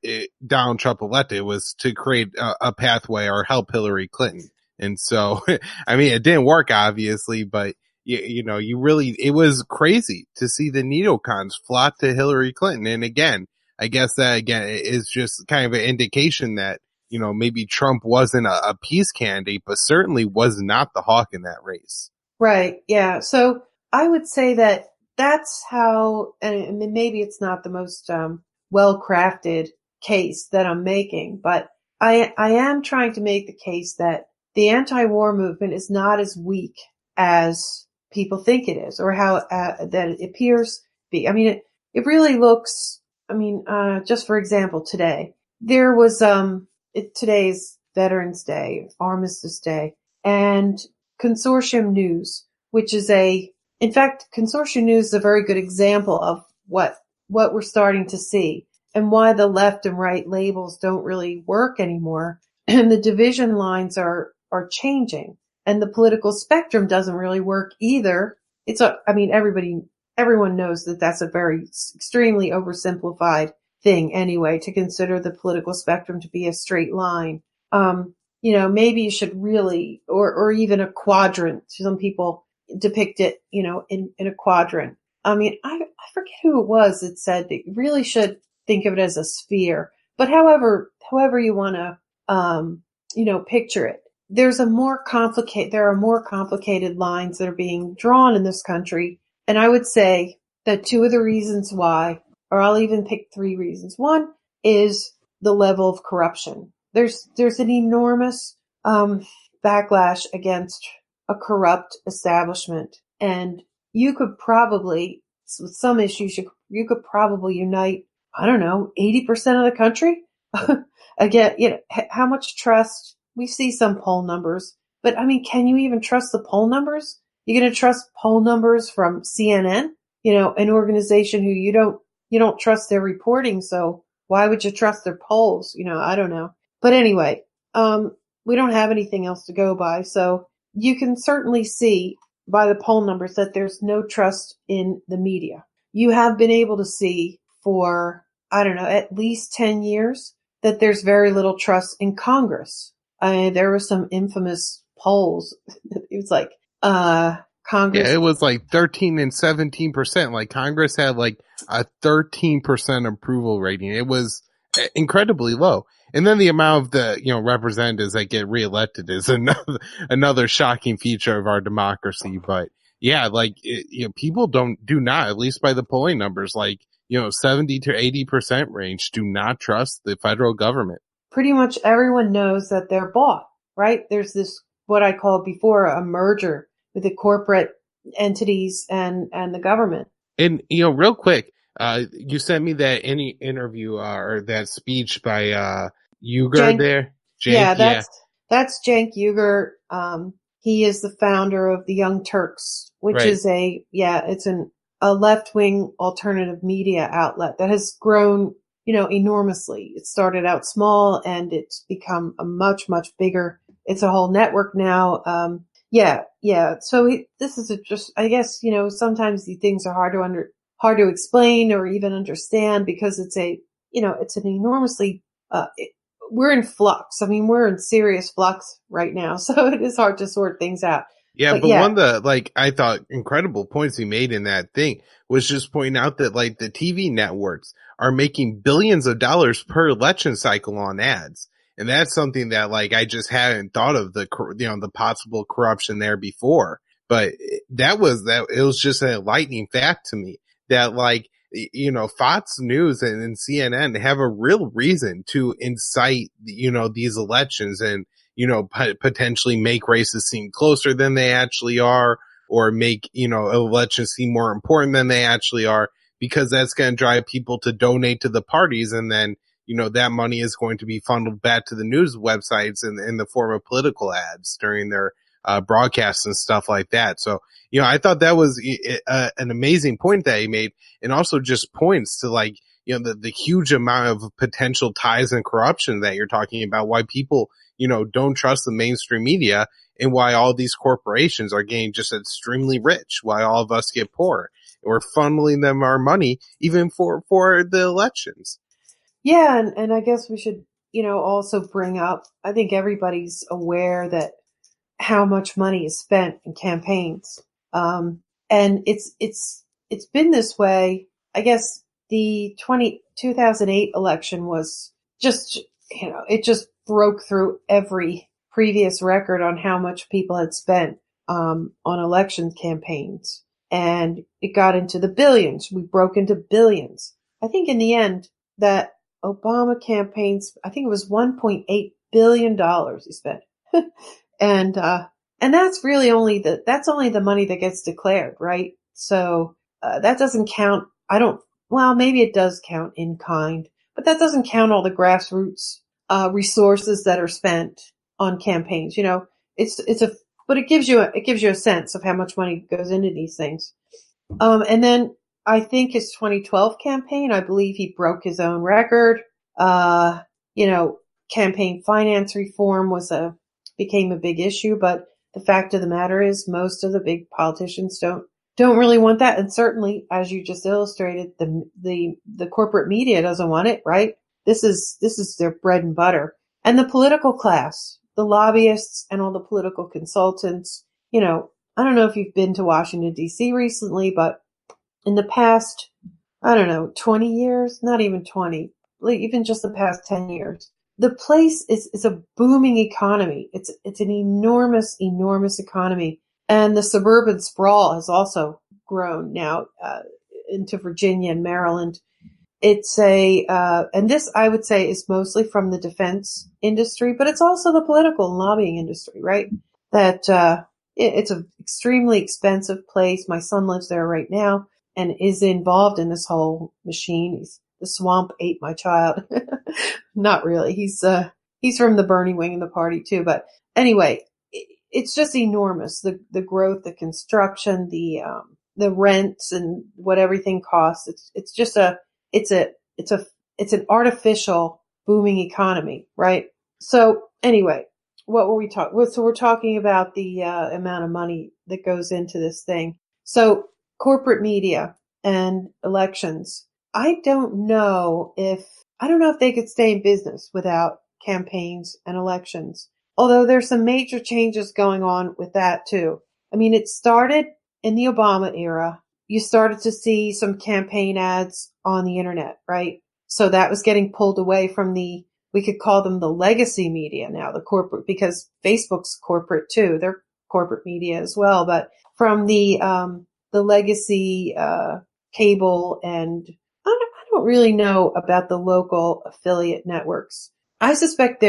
Donald Trump elected. It was to create a pathway or help Hillary Clinton. And so, it didn't work obviously, but it was crazy to see the neocons flock to Hillary Clinton. And again, I guess that is just kind of an indication that, maybe Trump wasn't a peace candidate, but certainly was not the hawk in that race. Right. Yeah. So I would say that that's how, and maybe it's not the most well-crafted case that I'm making, but I am trying to make the case that the anti-war movement is not as weak as people think it is, or how that it appears to be. It really looks. Just for example, today there was today's Veterans Day, Armistice Day, and Consortium News, which is in fact, Consortium News is a very good example of what we're starting to see and why the left and right labels don't really work anymore. And the division lines are changing, and the political spectrum doesn't really work either. Everyone knows that that's a very extremely oversimplified thing anyway, to consider the political spectrum to be a straight line. Maybe you should really, or even a quadrant. Some people depict it, in a quadrant. I forget who it was that said that you really should think of it as a sphere, but however you want to, picture it. There are more complicated lines that are being drawn in this country. And I would say that two of the reasons why, or I'll even pick three reasons. One is the level of corruption. There's an enormous backlash against a corrupt establishment, and you could probably, with some issues, you could probably unite, 80% of the country. Again, how much trust? We see some poll numbers, but can you even trust the poll numbers? You're going to trust poll numbers from CNN, an organization who you don't trust their reporting. So why would you trust their polls? I don't know. But anyway, we don't have anything else to go by. So you can certainly see by the poll numbers that there's no trust in the media. You have been able to see for, at least 10 years that there's very little trust in Congress. There were some infamous polls. It was like, Congress. Yeah, it was like 13 and 17%. Like Congress had like a 13% approval rating. It was incredibly low. And then the amount of the, representatives that get reelected is another shocking feature of our democracy. But yeah, people do not, at least by the polling numbers, 70 to 80% range, do not trust the federal government. Pretty much everyone knows that they're bought, right? There's this, what I called before, a merger with the corporate centies and the government. And, real quick, you sent me that interview, or that speech by, Uyger there. Cenk, that's Cenk Uyger. He is the founder of the Young Turks, which right. is it's a left-wing alternative media outlet that has grown, enormously. It started out small and it's become a much, much bigger. It's a whole network now. So this is I guess, sometimes these things are hard to explain or even understand, because it's it's an enormously, we're in flux. We're in serious flux right now. So it is hard to sort things out. Yeah, but one of the, I thought incredible points he made in that thing was just pointing out that, the TV networks are making billions of dollars per election cycle on ads. And that's something that, I just hadn't thought of the possible corruption there before. But it was just an enlightening fact to me that, Fox News and CNN have a real reason to incite, these elections and, potentially make races seem closer than they actually are, or make, elections seem more important than they actually are, because that's going to drive people to donate to the parties. And then, that money is going to be funneled back to the news websites in the form of political ads during their broadcasts and stuff like that. So, I thought that was an amazing point that he made, and also just points to like, the huge amount of potential ties and corruption that you're talking about, why people, don't trust the mainstream media, and why all these corporations are getting just extremely rich, why all of us get poor. And we're funneling them our money even for the elections. Yeah. And I guess we should, also bring up, I think everybody's aware that how much money is spent in campaigns. And it's been this way. I guess the 2008 election was just, it just broke through every previous record on how much people had spent, on election campaigns. And it got into the billions. We broke into billions. I think in the end that Obama campaigns, I think it was $1.8 billion he spent. And that's really only the money that gets declared, right? So, that doesn't count. Maybe it does count in kind, but that doesn't count all the grassroots, resources that are spent on campaigns. But it gives you a sense of how much money goes into these things. And then I think his 2012 campaign, I believe he broke his own record. Campaign finance reform became a big issue, but the fact of the matter is most of the big politicians don't really want that. And certainly, as you just illustrated, the corporate media doesn't want it, right? This is their bread and butter. And the political class, the lobbyists and all the political consultants, I don't know if you've been to Washington, D.C. recently, but in the past, 20 years, not even 20, like even just the past 10 years, the place is a booming economy. It's an enormous, enormous economy. And the suburban sprawl has also grown now, into Virginia and Maryland. It's and this I would say is mostly from the defense industry, but it's also the political and lobbying industry, right? That, it's an extremely expensive place. My son lives there right now and is involved in this whole machine. The swamp ate my child. Not really. He's from the Bernie wing of the party too. But anyway, it's just enormous. The growth, the construction, the rents and what everything costs. It's an artificial booming economy, right? So anyway, what were we talking? So we're talking about the amount of money that goes into this thing. So corporate media and elections. I don't know if they could stay in business without campaigns and elections. Although there's some major changes going on with that too. I mean, it started in the Obama era. You started to see some campaign ads on the internet, right? So that was getting pulled away from we could call them the legacy media now, the corporate, because Facebook's corporate too. They're corporate media as well, but from the legacy, cable, and I don't really know about the local affiliate networks. I suspect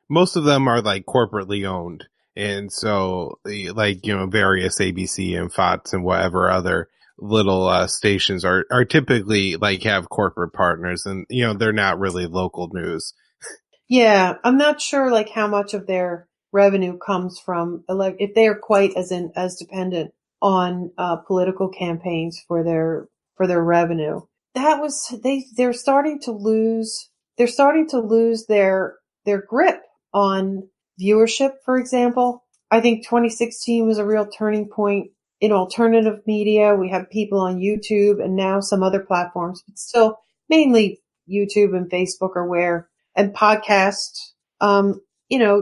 most of them are like corporately owned. And so like, various ABC and Fox and whatever other little stations are typically like have corporate partners, and they're not really local news. Yeah, I'm not sure like how much of their revenue comes from if they are quite as dependent on political campaigns for their revenue. They're starting to lose their grip on viewership, for example. I think 2016 was a real turning point in alternative media. We have people on YouTube and now some other platforms, but still mainly YouTube and Facebook and podcasts,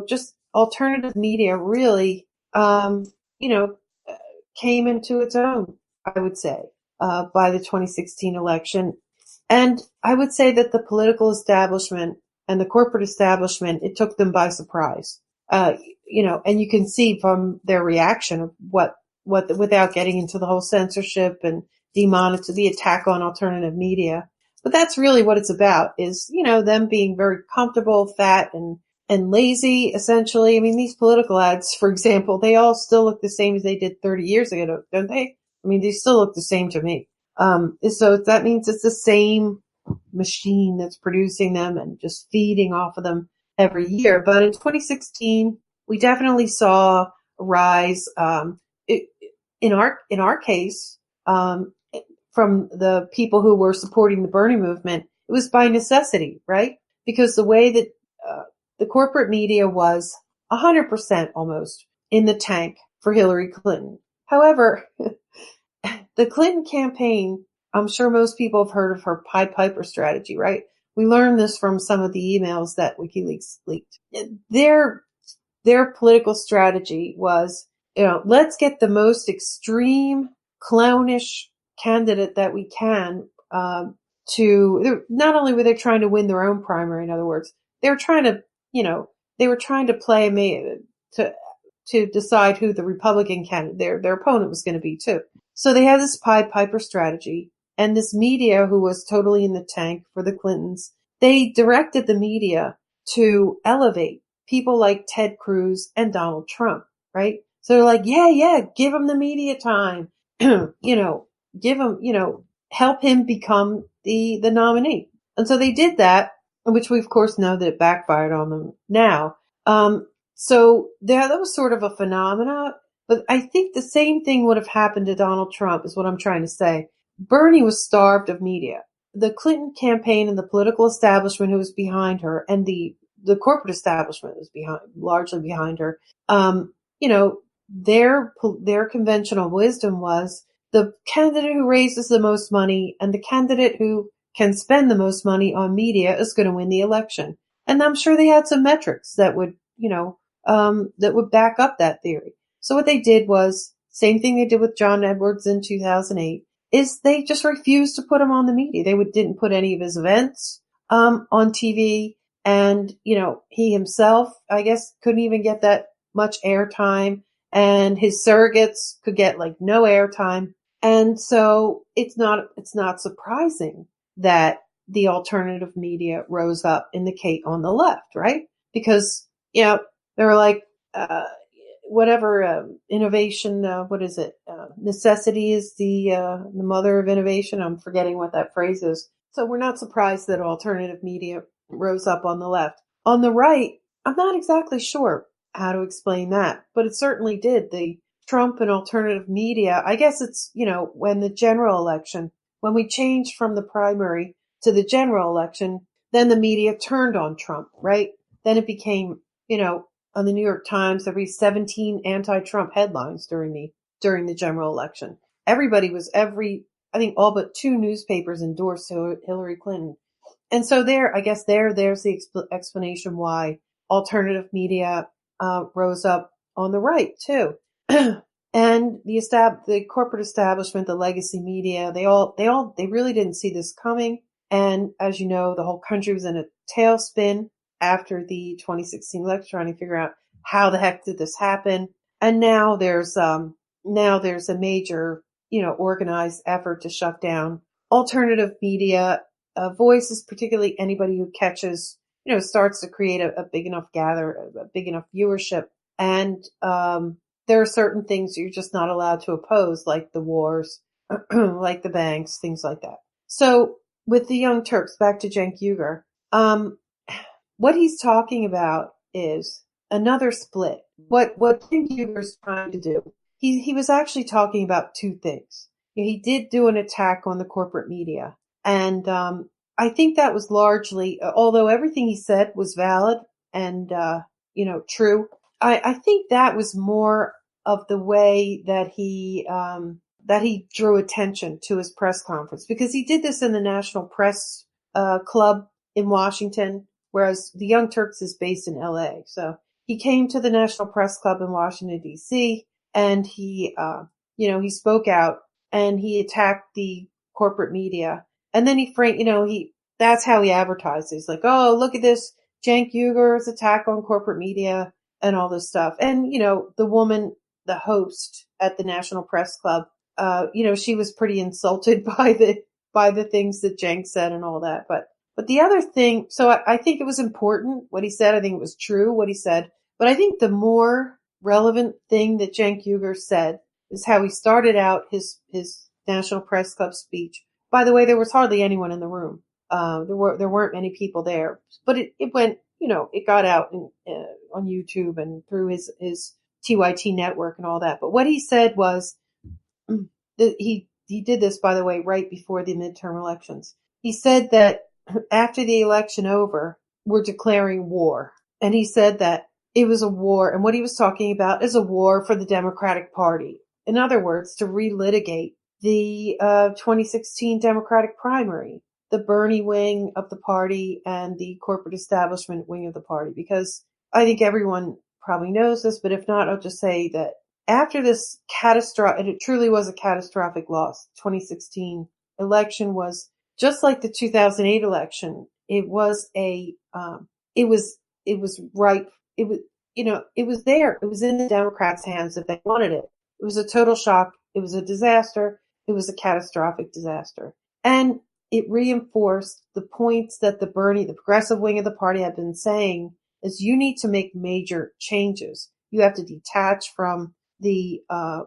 just alternative media really, came into its own, I would say, by the 2016 election. And I would say that the political establishment and the corporate establishment, it took them by surprise. And you can see from their reaction of what without getting into the whole censorship and the attack on alternative media. But that's really what it's about is, them being very comfortable, fat and lazy, essentially. I mean, these political ads, for example, they all still look the same as they did 30 years ago, don't they? I mean, they still look the same to me. So that means it's the same machine that's producing them and just feeding off of them every year. But in 2016, we definitely saw rise. In our case, from the people who were supporting the Bernie movement, it was by necessity, right? Because the way that the corporate media was 100% almost in the tank for Hillary Clinton. However, the Clinton campaign, I'm sure most people have heard of her Pied Piper strategy, right? We learned this from some of the emails that WikiLeaks leaked. Their political strategy was, let's get the most extreme, clownish candidate that we can. Not only were they trying to win their own primary, in other words, they were trying to, they were trying to play to decide who the Republican candidate, their opponent was going to be too. So they had this Pied Piper strategy, and this media who was totally in the tank for the Clintons, they directed the media to elevate people like Ted Cruz and Donald Trump, right? So they're like, yeah, give him the media time, give him, help him become the nominee. And so they did that, which we of course know that it backfired on them now. So that was sort of a phenomena, but I think the same thing would have happened to Donald Trump is what I'm trying to say. Bernie was starved of media. The Clinton campaign and the political establishment who was behind her and the corporate establishment was largely behind her. Their conventional wisdom was the candidate who raises the most money and the candidate who can spend the most money on media is going to win the election. And I'm sure they had some metrics that would, that would back up that theory. So what they did was, same thing they did with John Edwards in 2008, is they just refused to put him on the media. They didn't put any of his events on TV. And, he himself, I guess, couldn't even get that much airtime. And his surrogates could get like no airtime. And so it's not surprising that the alternative media rose up in the on the left, right? Because, they were like, innovation, necessity is the mother of innovation. I'm forgetting what that phrase is. So we're not surprised that alternative media rose up on the left. On the right, I'm not exactly sure how to explain that, but it certainly did. The Trump and alternative media, I guess it's, when the general election, when we changed from the primary to the general election, then the media turned on Trump, right? Then it became, on the New York Times, there were 17 anti-Trump headlines during the general election. I think all but 2 newspapers endorsed Hillary Clinton. And so there's the explanation why alternative media rose up on the right too. And the corporate establishment, the legacy media, they really didn't see this coming. And as you know, the whole country was in a tailspin after the 2016 election, trying to figure out how the heck did this happen. And now there's a major, organized effort to shut down alternative media voices, particularly anybody who catches, starts to create a big enough viewership. And there are certain things you're just not allowed to oppose, like the wars, like the banks, things like that. So with the Young Turks, back to Cenk Uyger, what he's talking about is another split. What Cenk Uyger's trying to do, he was actually talking about 2 things. He did do an attack on the corporate media. And I think that was largely, although everything he said was valid and, true, I think that was more of the way that he drew attention to his press conference, because he did this in the National Press Club in Washington, whereas the Young Turks is based in LA. So he came to the National Press Club in Washington, D.C., and he spoke out and he attacked the corporate media. And then that's how he advertised. He's like, oh, look at this, Cenk Uyger's attack on corporate media and all this stuff. And, the woman, the host at the National Press Club, she was pretty insulted by the things that Cenk said and all that. But the other thing, so I think it was important what he said. I think it was true what he said. But I think the more relevant thing that Cenk Uyger said is how he started out his National Press Club speech. By the way, there was hardly anyone in the room. There weren't many people there, but it went, it got out on YouTube and through his TYT network and all that. But what he said was, that he did this, by the way, right before the midterm elections. He said that after the election over, we're declaring war. And he said that it was a war, and what he was talking about is a war for the Democratic Party. In other words, to relitigate the 2016 Democratic primary, the Bernie wing of the party and the corporate establishment wing of the party. Because I think everyone probably knows this, but if not, I'll just say that after this catastrophic, and it truly was a catastrophic loss, 2016 election was just like the 2008 election. It was it was right. It was, it was there. It was in the Democrats' hands if they wanted it. It was a total shock. It was a disaster. It was a catastrophic disaster. And it reinforced the points that the progressive wing of the party had been saying is you need to make major changes. You have to detach from the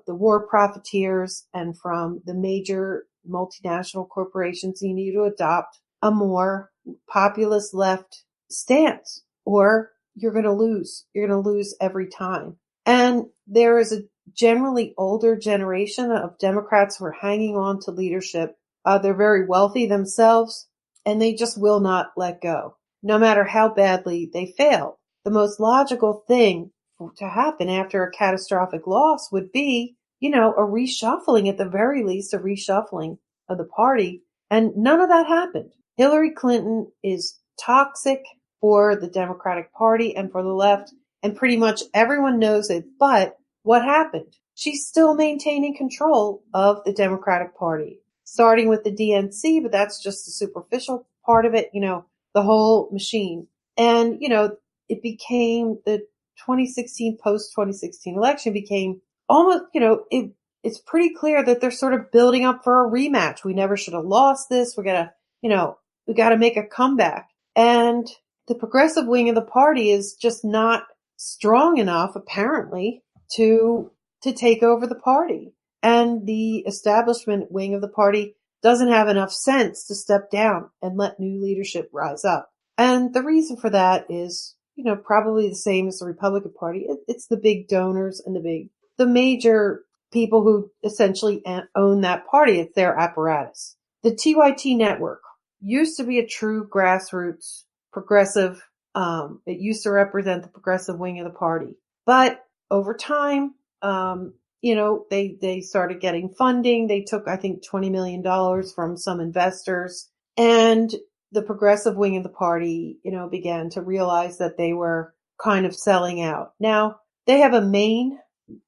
war profiteers and from the major multinational corporations. You need to adopt a more populist left stance, or you're going to lose. You're going to lose every time. And there is a generally older generation of Democrats who are hanging on to leadership. They're very wealthy themselves, and they just will not let go, no matter how badly they fail. The most logical thing to happen after a catastrophic loss would be, a reshuffling, at the very least, a reshuffling of the party. And none of that happened. Hillary Clinton is toxic for the Democratic Party and for the left, and pretty much everyone knows it. But what happened? She's still maintaining control of the Democratic Party, starting with the DNC, but that's just the superficial part of it, the whole machine. And, it became the 2016, post-2016 election became almost, it's pretty clear that they're sort of building up for a rematch. We never should have lost this. We got to make a comeback. And the progressive wing of the party is just not strong enough, apparently, to take over the party. And the establishment wing of the party doesn't have enough sense to step down and let new leadership rise up. And the reason for that is, probably the same as the Republican Party. It's the big donors and the major people who essentially own that party. It's their apparatus. The TYT network used to be a true grassroots progressive. It used to represent the progressive wing of the party. But over time, they started getting funding. They took, I think, $20 million from some investors, and the progressive wing of the party, began to realize that they were kind of selling out. Now, they have a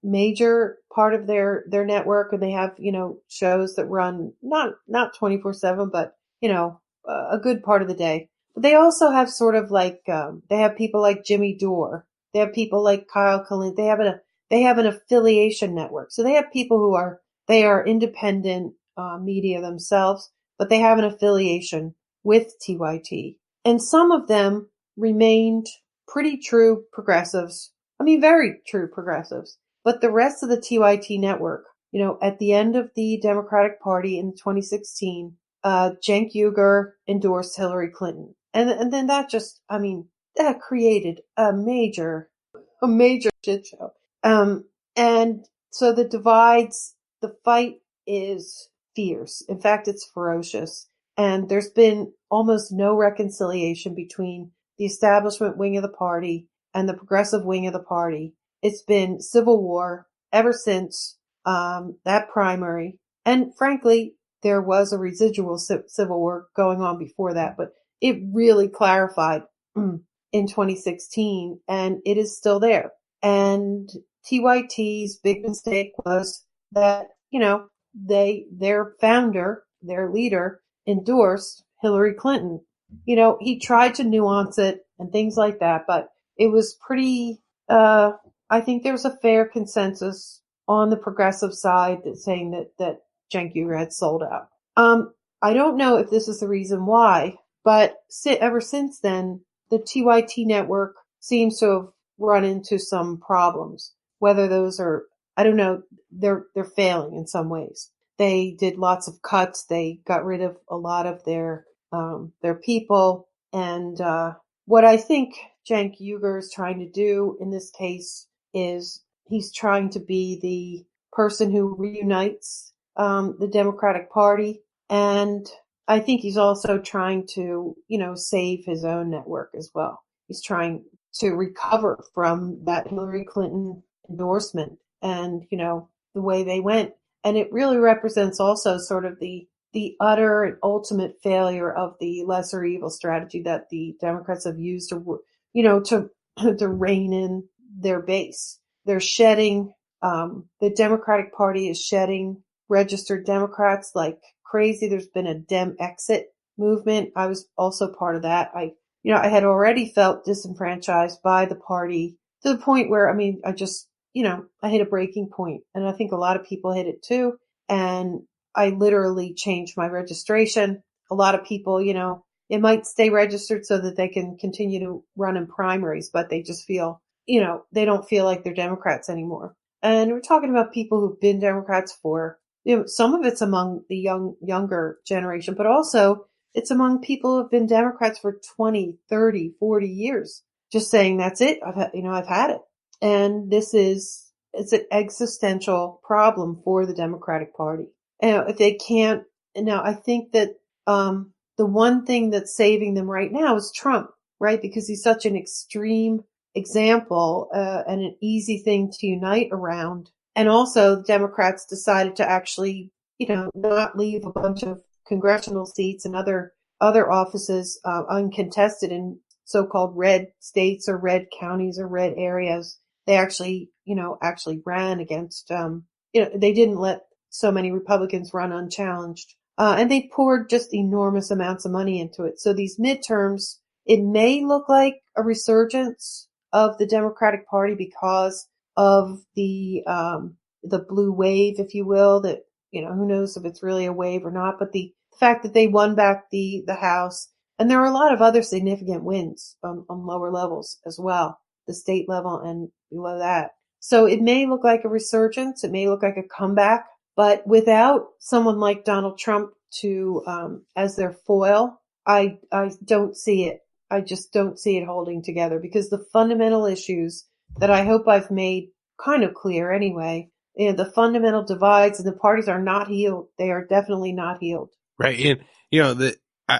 major part of their network, and they have, shows that run not 24/7, but, a good part of the day. But they also have sort of like, they have people like Jimmy Dore. They have people like Kyle Kalin. They have an affiliation network. So they have people they are independent media themselves, but they have an affiliation with TYT. And some of them remained pretty true progressives. I mean, very true progressives. But the rest of the TYT network, at the end of the Democratic Party in 2016, Cenk Uyger endorsed Hillary Clinton. And then that that created a major shit show. And so the fight is fierce. In fact, it's ferocious. And there's been almost no reconciliation between the establishment wing of the party and the progressive wing of the party. It's been civil war ever since that primary. And frankly, there was a residual civil war going on before that, but it really clarified in 2016, and it is still there. And TYT's big mistake was that, their founder, their leader, endorsed Hillary Clinton. He tried to nuance it and things like that, but it was pretty, I think there was a fair consensus on the progressive side that saying that Cenk Uyger had sold out. I don't know if this is the reason why, but ever since then, the TYT network seems to have run into some problems. Whether those are, I don't know, they're failing in some ways. They did lots of cuts. They got rid of a lot of their people. And what I think Cenk Uyger is trying to do in this case is He's trying to be the person who reunites the Democratic Party, and I think he's also trying to, save his own network as well. He's trying to recover from that Hillary Clinton endorsement and, the way they went. And it really represents also sort of the utter and ultimate failure of the lesser evil strategy that the Democrats have used to, to rein in their base. They're shedding, the Democratic Party is shedding registered Democrats like crazy. There's been a Dem exit movement. I was also part of that. I had already felt disenfranchised by the party to the point where, I just, I hit a breaking point, and I think a lot of people hit it too. And I literally changed my registration. A lot of people, it might stay registered so that they can continue to run in primaries, but they just feel, they don't feel like they're Democrats anymore. And we're talking about people who've been Democrats for, some of it's among the younger generation, but also it's among people who've been Democrats for 20, 30, 40 years. Just saying that's it. I've had it. And it's an existential problem for the Democratic Party. And if they can't, now I think that, the one thing that's saving them right now is Trump, right? Because he's such an extreme example, and an easy thing to unite around. And also the Democrats decided to actually, not leave a bunch of congressional seats and other offices, uncontested in so-called red states or red counties or red areas. They actually ran against, they didn't let so many Republicans run unchallenged. And they poured just enormous amounts of money into it. So these midterms, it may look like a resurgence of the Democratic Party because of the blue wave, if you will, that, who knows if it's really a wave or not, but the fact that they won back the House. And there are a lot of other significant wins on lower levels as well, the state level and below that. So it may look like a resurgence. It may look like a comeback, but without someone like Donald Trump to, as their foil, I don't see it. I just don't see it holding together, because the fundamental issues that I hope I've made kind of clear anyway, the fundamental divides and the parties are not healed. They are definitely not healed. Right. And,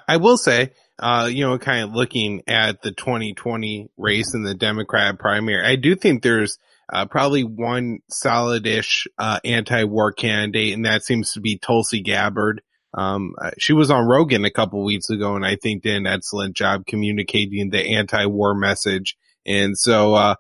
I will say, kind of looking at the 2020 race in the Democrat primary, I do think there's probably one solid-ish anti-war candidate, and that seems to be Tulsi Gabbard. She was on Rogan a couple weeks ago, and I think did an excellent job communicating the anti-war message. And so,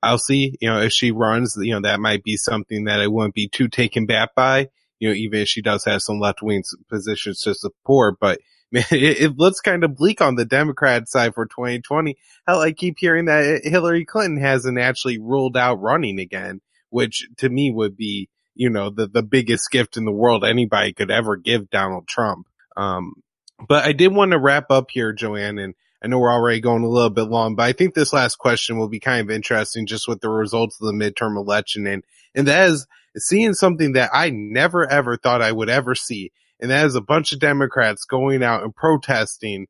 I'll see, if she runs, that might be something that I wouldn't be too taken back by, even if she does have some left-wing positions to support. But man, it looks kind of bleak on the Democrat side for 2020. Hell, I keep hearing that Hillary Clinton hasn't actually ruled out running again, which to me would be, the biggest gift in the world anybody could ever give Donald Trump. But I did want to wrap up here, Joanne, and I know we're already going a little bit long, but I think this last question will be kind of interesting just with the results of the midterm election. And that is seeing something that I never ever thought I would ever see. And that is a bunch of Democrats going out and protesting,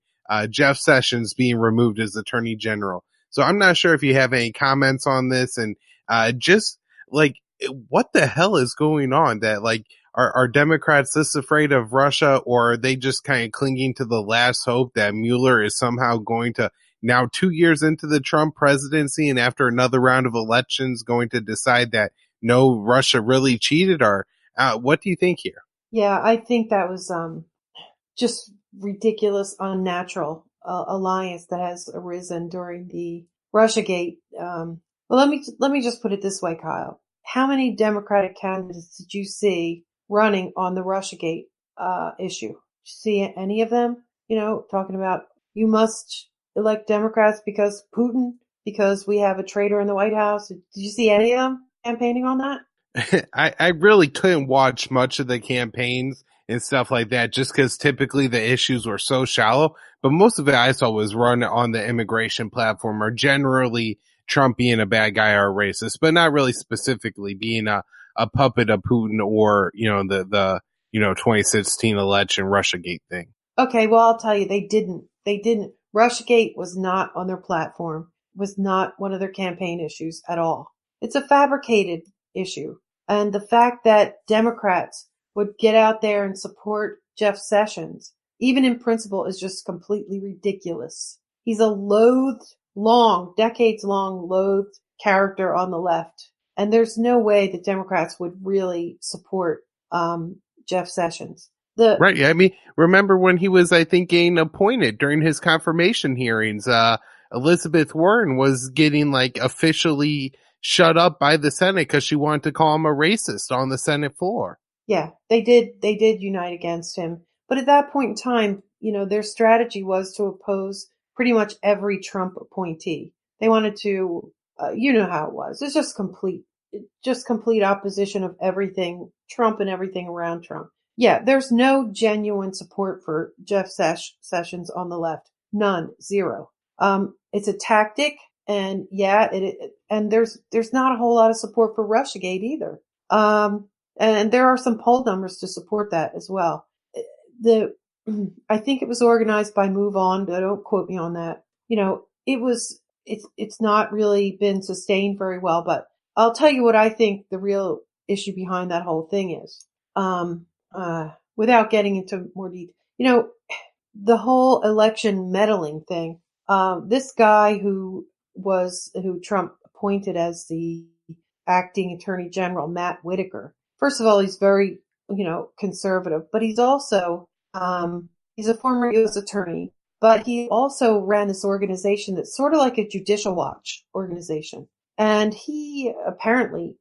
Jeff Sessions being removed as Attorney General. So I'm not sure if you have any comments on this, and, just like, what the hell is going on that are Democrats this afraid of Russia, or are they just kind of clinging to the last hope that Mueller is somehow going to, now 2 years into the Trump presidency and after another round of elections, going to decide that no, Russia really cheated? Or what do you think here? Yeah, I think that was just ridiculous, unnatural alliance that has arisen during the Russiagate. Well, let me just put it this way, Kyle. How many Democratic candidates did you see running on the Russiagate issue? Did you see any of them? Talking about you must elect Democrats because we have a traitor in the White House. Did you see any of them campaigning on that? I really couldn't watch much of the campaigns and stuff like that, just because typically the issues were so shallow. But most of it I saw was run on the immigration platform, or generally Trump being a bad guy or a racist, but not really specifically being a puppet of Putin or, the 2016 election Russiagate thing. Okay, well, I'll tell you, they didn't. Russiagate was not on their platform, was not one of their campaign issues at all. It's a fabricated issue. And the fact that Democrats would get out there and support Jeff Sessions, even in principle, is just completely ridiculous. He's a decades-long loathed character on the left. And there's no way that Democrats would really support Jeff Sessions. Right. I mean, remember when he was, I think, getting appointed during his confirmation hearings, Elizabeth Warren was getting like officially shut up by the Senate because she wanted to call him a racist on the Senate floor. Yeah, they did unite against him. But at that point in time, their strategy was to oppose pretty much every Trump appointee. They wanted to, you know how it was. It's just complete opposition of everything Trump and everything around Trump. Yeah, there's no genuine support for Jeff Sessions on the left. None. Zero. It's a tactic, and and there's not a whole lot of support for Russiagate either. And there are some poll numbers to support that as well. I think it was organized by Move On, but don't quote me on that. It's not really been sustained very well, but I'll tell you what I think the real issue behind that whole thing is. Without getting into more detail, the whole election meddling thing. This guy who Trump appointed as the acting attorney general, Matt Whitaker. First of all, he's very, conservative, but he's also, he's a former U.S. attorney, but he also ran this organization that's sort of like a Judicial Watch organization. And he apparently,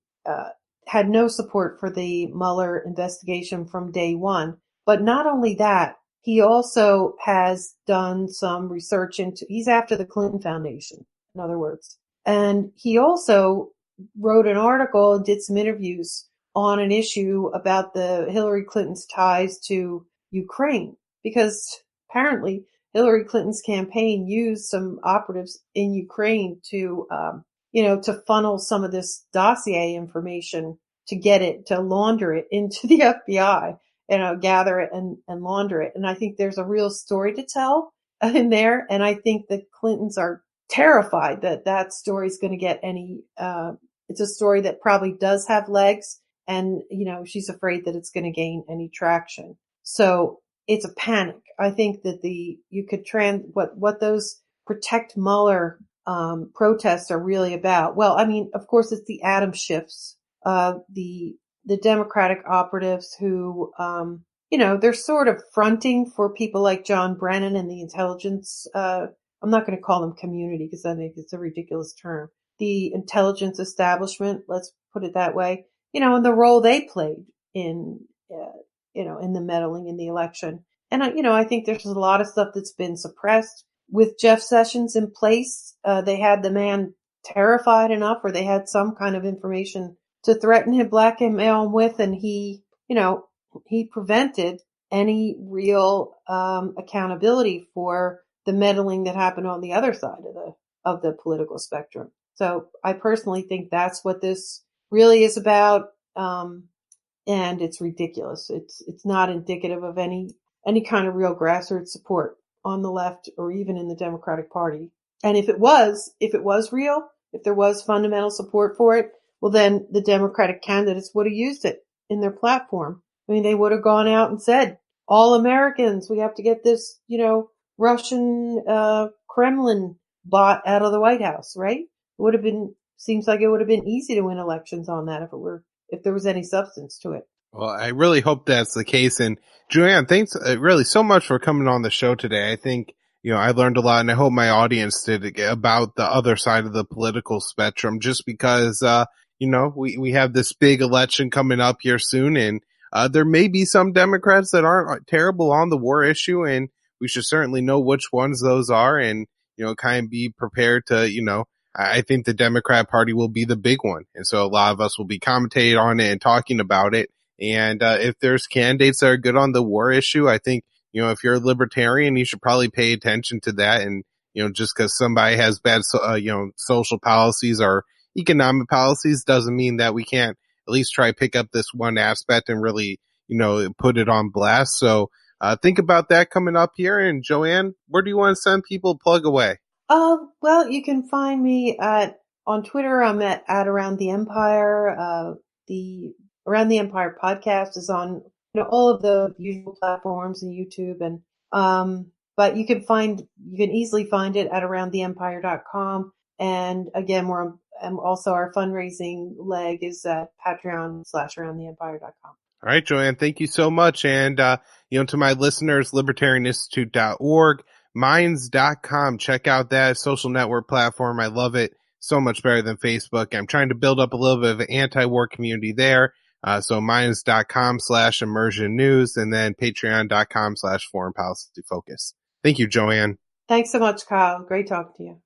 had no support for the Mueller investigation from day one. But not only that, he also has done some research he's after the Clinton Foundation, in other words. And he also wrote an article and did some interviews on an issue about the Hillary Clinton's ties to Ukraine, because apparently Hillary Clinton's campaign used some operatives in Ukraine to funnel some of this dossier information to launder it into the FBI, gather it and launder it. And I think there's a real story to tell in there. And I think the Clintons are terrified that story is going to get it's a story that probably does have legs. And, she's afraid that it's going to gain any traction. So it's a panic. I think that what those Protect Mueller protests are really about. Well, I mean, of course, it's the atom shifts, the Democratic operatives who, they're sort of fronting for people like John Brennan and the intelligence. I'm not going to call them community because I think it's a ridiculous term. The intelligence establishment, let's put it that way, and the role they played in the meddling in the election. And I think there's a lot of stuff that's been suppressed. With Jeff Sessions in place, they had the man terrified enough, or they had some kind of information to threaten him, blackmail him with, and he prevented any real accountability for the meddling that happened on the other side of the political spectrum. So I personally think that's what this really is about, and it's ridiculous. It's not indicative of any kind of real grassroots support on the left or even in the Democratic Party. And if it was real, if there was fundamental support for it, well, then the Democratic candidates would have used it in their platform. I mean, they would have gone out and said, all Americans, we have to get this, Russian Kremlin bot out of the White House, right? Seems like it would have been easy to win elections on that if there was any substance to it. Well, I really hope that's the case. And Joanne, thanks really so much for coming on the show today. I think, I learned a lot, and I hope my audience did, about the other side of the political spectrum, just because, we have this big election coming up here soon, and there may be some Democrats that aren't terrible on the war issue, and we should certainly know which ones those are, and, kind of be prepared to, I think the Democrat Party will be the big one. And so a lot of us will be commentating on it and talking about it. And if there's candidates that are good on the war issue, I think, if you're a libertarian, you should probably pay attention to that. And, just because somebody has bad, social policies or economic policies doesn't mean that we can't at least try to pick up this one aspect and really, put it on blast. So think about that coming up here. And Joanne, where do you want to send people plug away? Well, you can find me at On Twitter, I'm at Around the Empire. The Around the Empire podcast is on all of the usual platforms and YouTube, and but you can easily find it at aroundtheempire.com. And again, and also our fundraising leg is at Patreon/aroundtheempire.com. All right, Joanne, thank you so much. And, to my listeners, libertarianinstitute.org, minds.com, check out that social network platform. I love it so much better than Facebook. I'm trying to build up a little bit of an anti-war community there. So minds.com/immersion news and then patreon.com/foreign policy focus. Thank you, Joanne. Thanks so much, Kyle. Great talking to you.